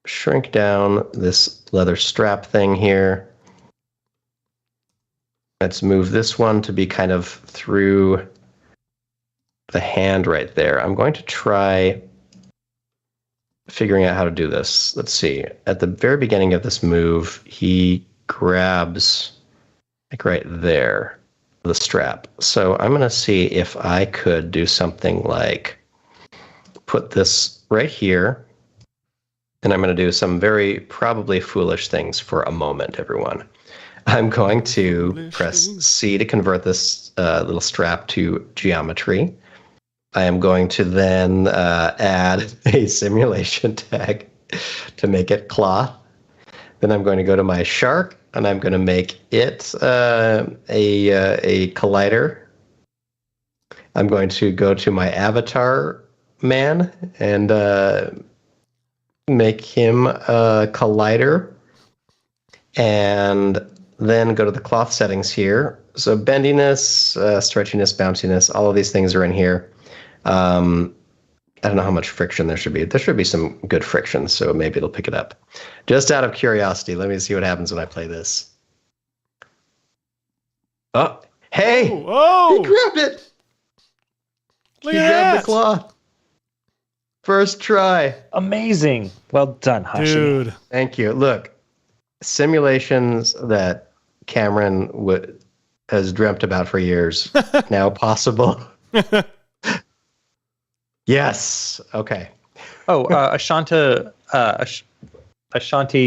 shrink down this leather strap thing here. Let's move this one to be kind of through the hand right there. I'm going to try figuring out how to do this. Let's see. At the very beginning of this move, he grabs like right there, the strap. So I'm going to see if I could do something like put this right here, and I'm going to do some very probably foolish things for a moment, everyone. I'm going to press C to convert this little strap to geometry. I am going to then add a simulation tag to make it cloth. Then I'm going to go to my shark, and I'm going to make it a collider. I'm going to go to my avatar man and make him a collider, and then go to the cloth settings here. So bendiness, stretchiness, bounciness, all of these things are in here. I don't know how much friction there should be. There should be some good friction, so maybe it'll pick it up. Just out of curiosity, let me see what happens when I play this. Oh, hey! Oh! He grabbed it! Look He at grabbed that! the cloth. First try. Amazing. Well done, Hashi. Dude. Thank you. Look, simulations that Cameron has dreamt about for years, now possible. Yes. Okay. Oh, Ashanti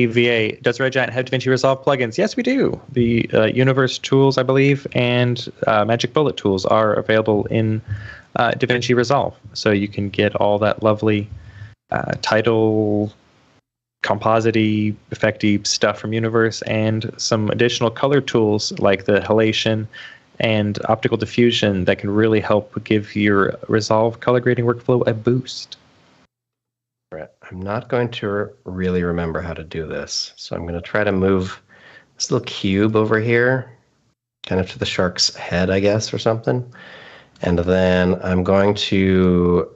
VA, does Red Giant have DaVinci Resolve plugins? Yes, we do. The Universe tools, I believe, and Magic Bullet tools are available in DaVinci Resolve. So you can get all that lovely title, composite-y, effecty stuff from Universe and some additional color tools like the halation and optical diffusion that can really help give your Resolve color grading workflow a boost. Right. I'm not going to really remember how to do this. So I'm going to try to move this little cube over here, kind of to the shark's head, I guess, or something. And then I'm going to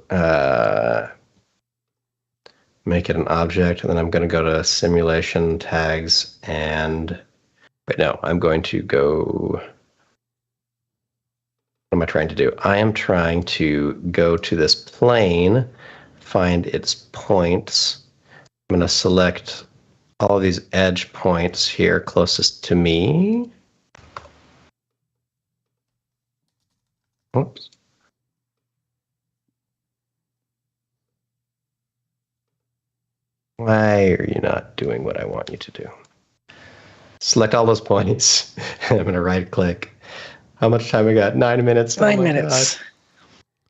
make it an object, and then I'm going to go to simulation tags and wait, no, I'm going to go. What am I trying to do? I am trying to go to this plane, find its points. I'm going to select all of these edge points here closest to me. Oops. Why are you not doing what I want you to do? Select all those points. I'm going to right click. How much time we got? 9 minutes. 9 minutes. God.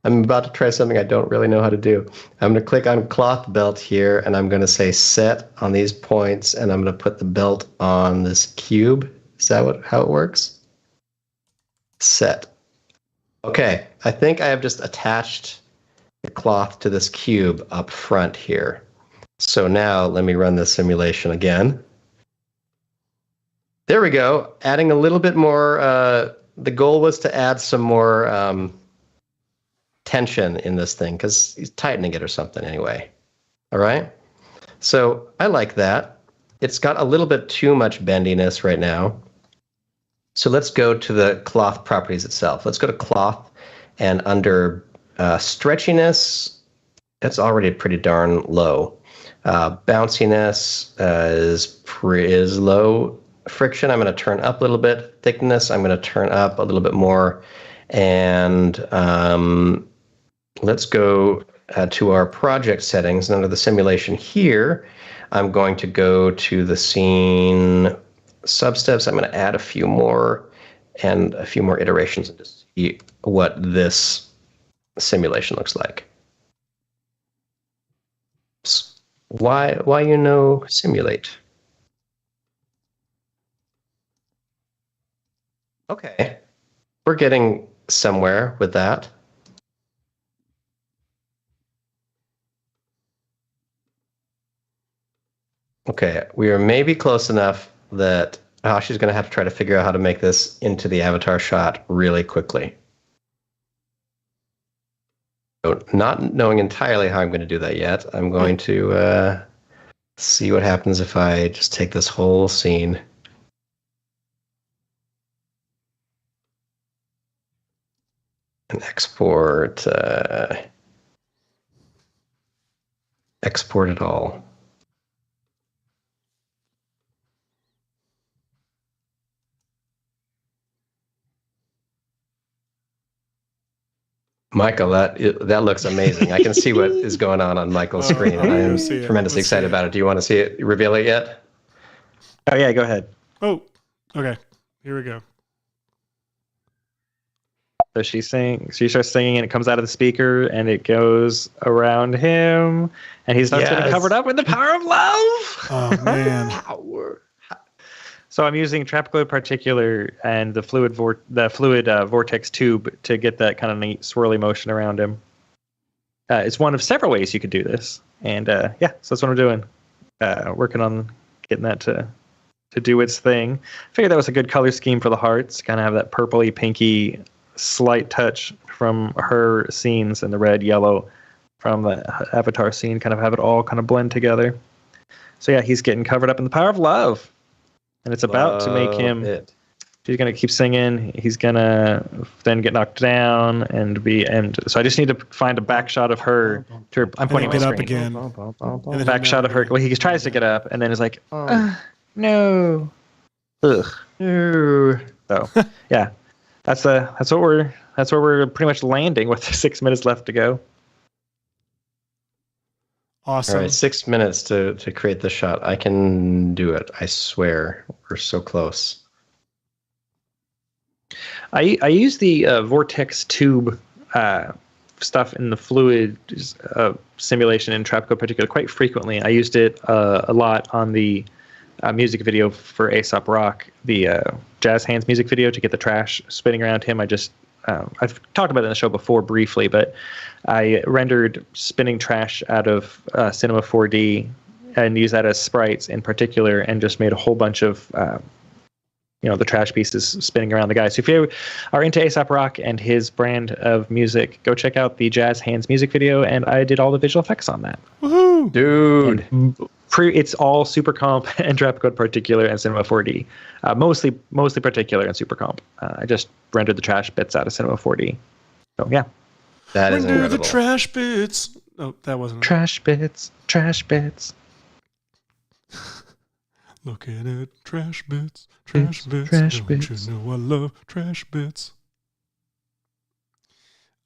I'm about to try something I don't really know how to do. I'm going to click on cloth belt here, and I'm going to say set on these points, and I'm going to put the belt on this cube. Is that how it works? Set. Okay, I think I have just attached the cloth to this cube up front here. So now let me run this simulation again. There we go. Adding a little bit more. The goal was to add some more tension in this thing because he's tightening it or something anyway. All right. So I like that. It's got a little bit too much bendiness right now. So let's go to the cloth properties itself. Let's go to cloth, and under stretchiness, it's already pretty darn low. Bounciness is low. Friction, I'm going to turn up a little bit. Thickness, I'm going to turn up a little bit more. And let's go to our project settings. And under the simulation here, I'm going to go to the scene substeps. I'm going to add a few more and a few more iterations and just see what this simulation looks like. Why simulate? Okay, we're getting somewhere with that. Okay, we are maybe close enough that Hashi's going to have to try to figure out how to make this into the avatar shot really quickly. So not knowing entirely how I'm going to do that yet, I'm going to see what happens if I just take this whole scene. And export it all. Michael, that looks amazing. I can see what is going on Michael's screen, and I am tremendously excited about it. Do you want to see it? Reveal it yet? Oh yeah, go ahead. Oh, okay. Here we go. So she starts singing, and it comes out of the speaker, and it goes around him, and he starts getting covered up with the power of love. Oh man! Power. So I'm using tropical particular and the fluid vortex tube to get that kind of neat swirly motion around him. It's one of several ways you could do this, and so that's what I'm doing. Working on getting that to do its thing. I figured that was a good color scheme for the hearts. Kind of have that purpley, pinky, slight touch from her scenes, and the red, yellow from the avatar scene. Kind of have it all kind of blend together. So yeah, he's getting covered up in the power of love. And it's about to make him. She's gonna keep singing. He's gonna then get knocked down and so I just need to find a back shot of her. I'm pointing get my up screen. again. Back shot of her. Well, he tries to get up and then is like, no, ugh, no. So yeah, that's what we're pretty much landing with 6 minutes left to go. Awesome. All right, 6 minutes to create the shot. I can do it. I swear. We're so close. I use the vortex tube stuff in the fluid simulation in Tropico particular quite frequently. I used it a lot on the music video for Aesop Rock, the Jazz Hands music video to get the trash spinning around him. I just I've talked about it in the show before briefly, but I rendered spinning trash out of Cinema 4D and used that as sprites in particular, and just made a whole bunch of the trash pieces spinning around the guy. So if you are into A$AP Rock and his brand of music, go check out the Jazz Hands music video, and I did all the visual effects on that. Woohoo! Dude. It's all Super Comp and Drapcode Particular and Cinema 4D. Mostly Particular and Super Comp. I just rendered the trash bits out of Cinema 4D. So yeah. That is Render incredible. the trash bits. Oh, that wasn't Trash bits. Looking at trash bits. Trash bits. Trash Don't bits. you know I love trash bits?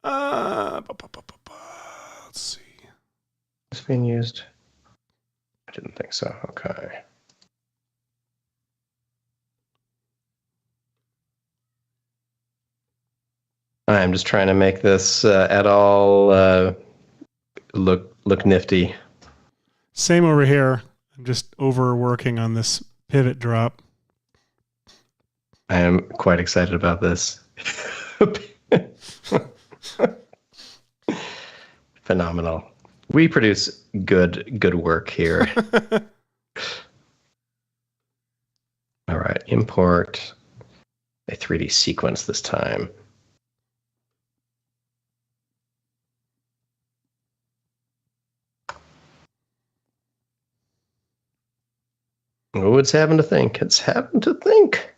Let's see. It's being used. I didn't think so. Okay. I'm just trying to make this at all look nifty. Same over here. I'm just overworking on this pivot drop. I am quite excited about this. Phenomenal. We produce good work here. All right, import a 3D sequence this time. Oh, it's having to think. It's having to think.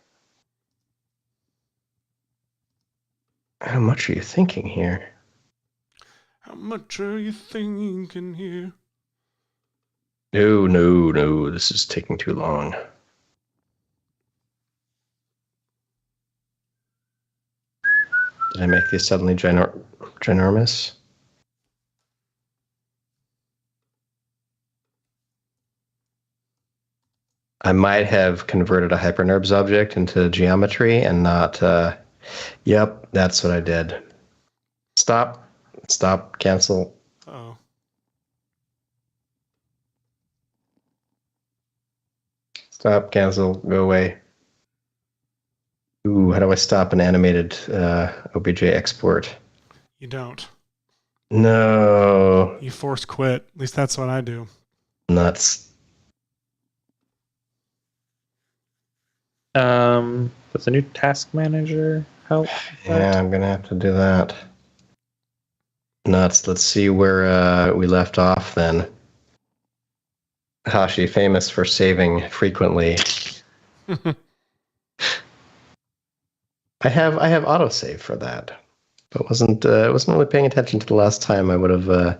How much are you thinking here? How much are you thinking here? No. This is taking too long. Did I make these suddenly ginormous? I might have converted a HyperNerbs object into geometry and not... Yep, that's what I did. Stop, cancel. Uh-oh. Stop, cancel, go away. Ooh, how do I stop an animated OBJ export? You don't. No. You force quit. At least that's what I do. Nuts. Does the new task manager help? Yeah, I'm gonna have to do that. Nuts. Let's see where we left off then. Hashi, famous for saving frequently. I have autosave for that, but wasn't really paying attention to the last time. I would have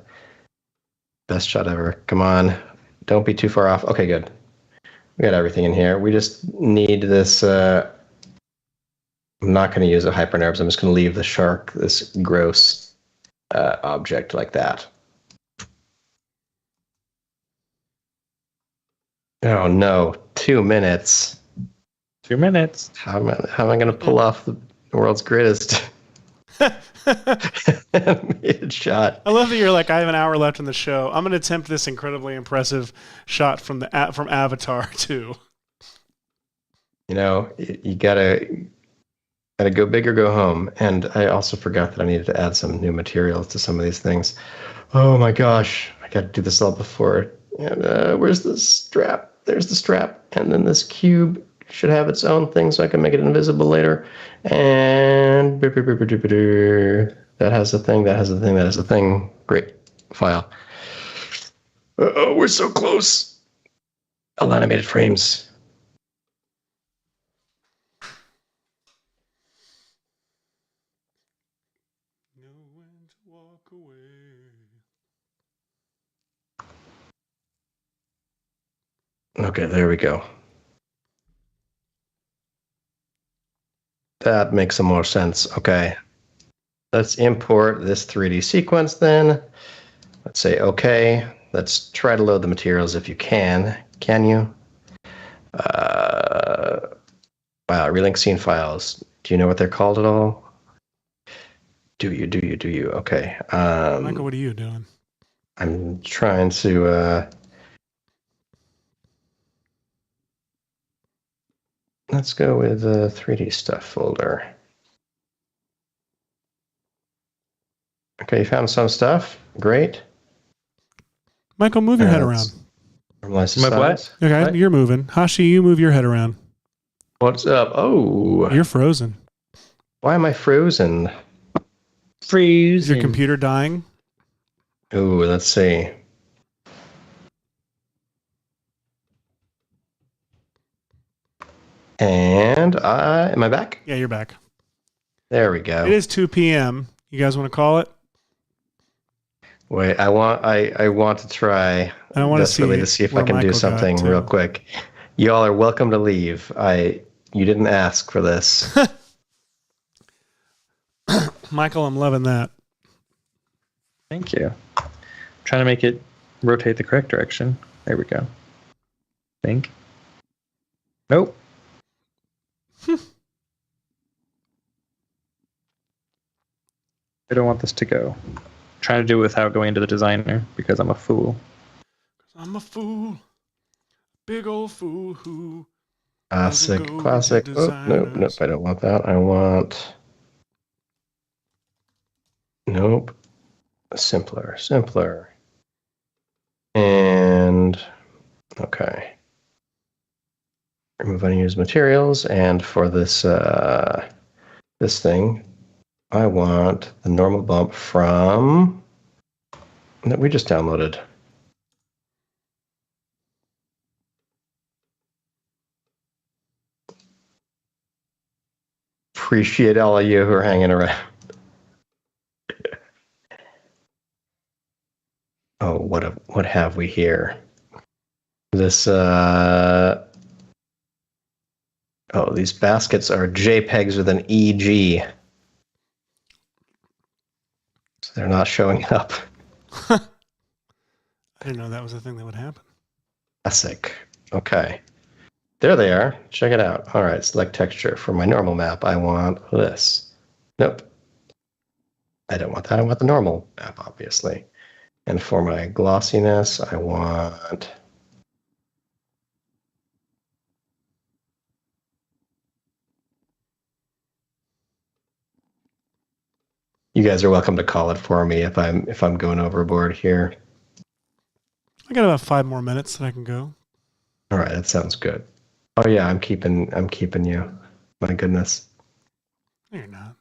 best shot ever. Come on, don't be too far off. Okay, good. We got everything in here. We just need this. I'm not going to use a HyperNerbs. I'm just going to leave the shark, this gross object like that. Oh no, 2 minutes. 2 minutes. How am I going to pull off the world's greatest animated shot? I love that you're like, I have an hour left in the show. I'm going to attempt this incredibly impressive shot from Avatar 2. You know, you gotta go big or go home. And I also forgot that I needed to add some new materials to some of these things. Oh my gosh, I got to do this all before. And where's the strap? There's the strap, and then this cube should have its own thing so I can make it invisible later. And that has a thing, that has a thing, that has a thing. Great. File. Oh, we're so close. All animated frames. Know when to walk away. Okay, there we go. That makes some more sense. Okay. Let's import this 3D sequence then. Let's say okay. Let's try to load the materials if you can. Can you? Wow, relink scene files. Do you know what they're called at all? Do you? Okay. Michael, what are you doing? I'm trying to... Let's go with the 3D stuff folder. Okay, you found some stuff. Great. Michael, move your head around. Normalize My the what? size. Okay, What? you're moving. Hashi, you move your head around. What's up? Oh, You're frozen. why am I frozen? Is your computer dying? Ooh, let's see. And am I back? Yeah, you're back. There we go. It is 2 p.m. You guys want to call it? Wait, I want to try I want desperately to see if I where can do Michael got something to. real quick. Y'all are welcome to leave. You didn't ask for this. Michael, I'm loving that. Thank you. Trying to make it rotate the correct direction. There we go. Think. Nope. I don't want this to go. Trying to do it without going into the designer because I'm a fool. I'm a fool. Big old fool who... Classic. go Classic. to Oh, nope. designers. I don't want that. I want... Nope. Simpler. And... Okay. Remove unused materials. And for this this thing, I want the normal bump from... that we just downloaded. Appreciate all of you who are hanging around. Oh, what have we here? This these baskets are JPEGs with an EG. So they're not showing up. I didn't know that was a thing that would happen. Classic. Okay. There they are. Check it out. All right, select texture. For my normal map, I want this. Nope. I don't want that. I want the normal map, obviously. And for my glossiness, I want... You guys are welcome to call it for me if I'm going overboard here. I got about 5 more minutes that I can go. All right, that sounds good. Oh yeah, I'm keeping you. My goodness. No, you're not.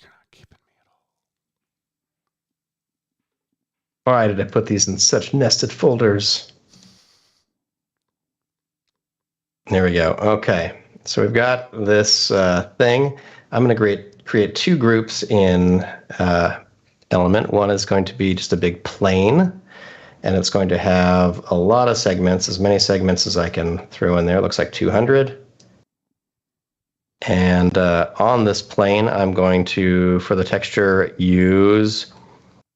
You're not keeping me at all. Why did I put these in such nested folders? There we go. Okay, so we've got this thing. I'm going to create 2 groups in element. One is going to be just a big plane, and it's going to have a lot of segments, as many segments as I can throw in there. It looks like 200. And on this plane, I'm going to, for the texture,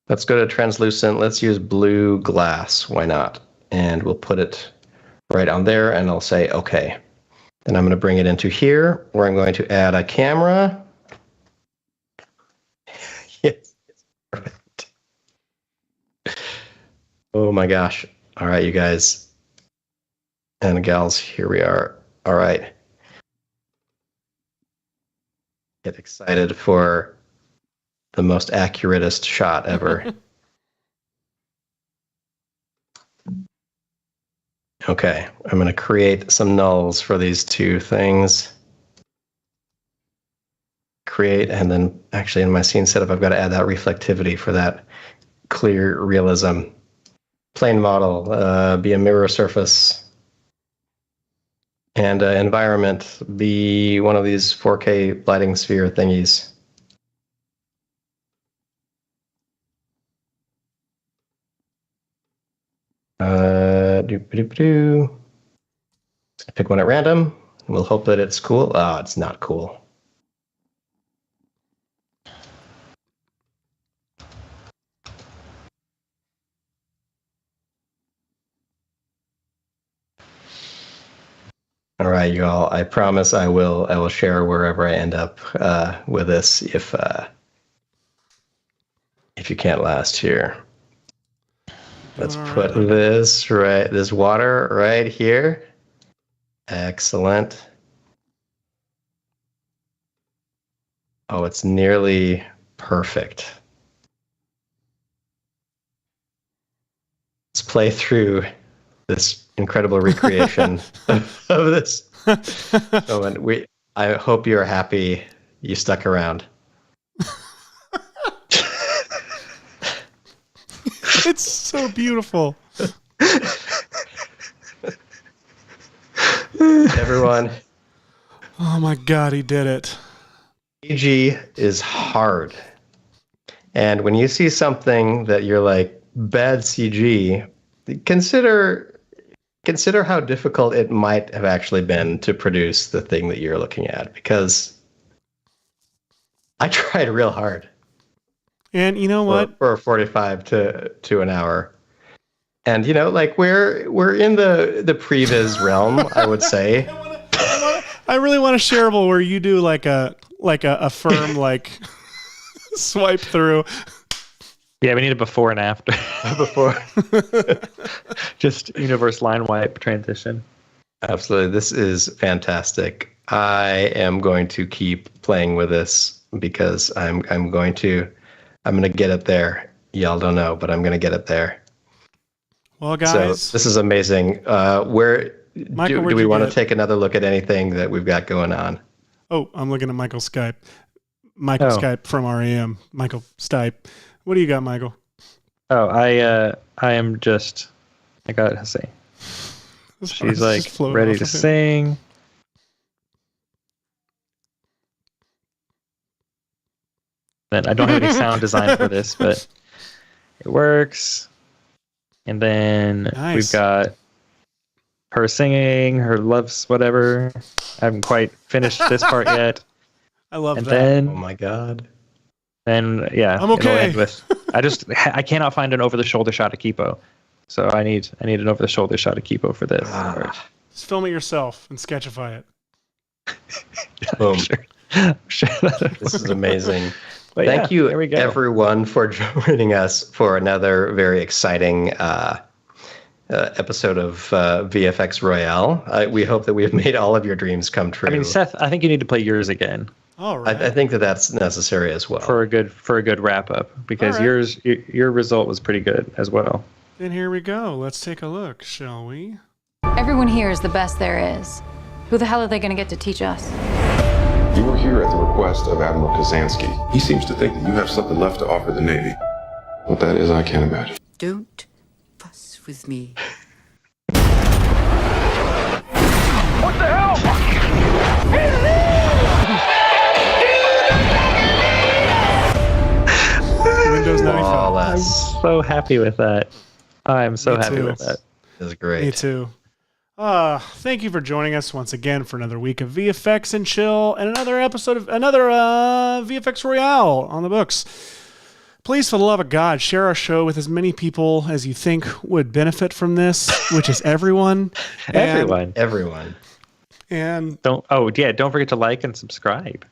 let's go to translucent. Let's use blue glass. Why not? And we'll put it right on there, and I'll say, okay. Then I'm going to bring it into here, where I'm going to add a camera. Yes, perfect. Oh my gosh. All right, you guys and gals, here we are. All right. Get excited for the most accuratest shot ever. Okay, I'm going to create some nulls for these 2 things. Create, and then actually in my scene setup, I've got to add that reflectivity for that clear realism. Plane model, be a mirror surface. And environment, be one of these 4K lighting sphere thingies. Pick one at random. We'll hope that it's cool. Oh, it's not cool. All right, you all. I promise I will share wherever I end up with this if you can't last here. Let's put this water right here. Excellent. Oh, it's nearly perfect. play through this incredible recreation of this moment. I hope you're happy you stuck around. It's so beautiful. Everyone. Oh my God, he did it. CG is hard. And when you see something that you're like, bad CG, consider how difficult it might have actually been to produce the thing that you're looking at, because I tried real hard. And you know what? For 45 to an hour. And like we're in the previs realm, I would say. I really want a shareable where you do like a firm like swipe through. Yeah, we need a before and after. Before. Just universe line wipe transition. Absolutely. This is fantastic. I am going to keep playing with this because I'm going to get it there. Y'all don't know, but I'm going to get it there. Well, guys, so this is amazing. Michael, do we want to take another look at anything that we've got going on? Oh, I'm looking at Michael's Skype. Skype from REM. Michael Stipe. What do you got, Michael? Oh, I am just. I gotta say, she's like ready to sing. Then I don't have any sound design for this, but it works. And then we've got her singing, her loves whatever. I haven't quite finished this part yet. I love that. Then, oh my God. Then I'm okay. I cannot find an over the shoulder shot of Kipo. So I need an over the shoulder shot of Kipo for this. Just film it yourself and sketchify it. Boom. Sure. This is amazing. But Thank you, everyone, for joining us for another very exciting episode of VFX Royale. We hope that we have made all of your dreams come true. I mean, Seth, I think you need to play yours again. All right. I think that's necessary as well for a good wrap up, because your result was pretty good as well. Then here we go. Let's take a look, shall we? Everyone here is the best there is. Who the hell are they going to get to teach us? You were here at the request of Admiral Kazansky. He seems to think that you have something left to offer the Navy. What that is, I can't imagine. Don't fuss with me. What the hell? Windows 95. I'm so happy with that. I'm so happy with that. This is great. Me too. Thank you for joining us once again for another week of VFX and Chill and another episode of VFX Royale on the books. Please, for the love of God, share our show with as many people as you think would benefit from this, which is everyone. Everyone. And don't forget to like and subscribe.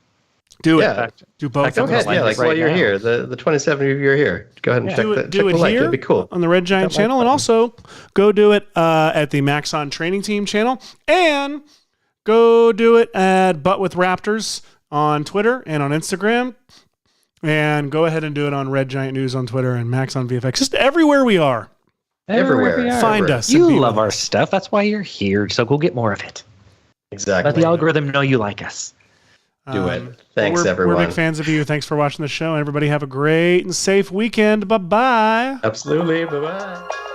Do it. Yeah. Do both. Go ahead. Yeah, while you're here, the 27 of you are here. Go ahead and check the like. It'd be cool. On the Red Giant channel, and also go do it at the Maxon Training Team channel, and go do it at But With Raptors on Twitter and on Instagram, and go ahead and do it on Red Giant News on Twitter and Max on VFX. Just everywhere we are. Everywhere. Find us. You love our stuff. That's why you're here. So go get more of it. Exactly. Let the algorithm know you like us. Do it. Thanks, everyone. We're big fans of you. Thanks for watching the show. Everybody have a great and safe weekend. Bye-bye. Absolutely. Bye-bye.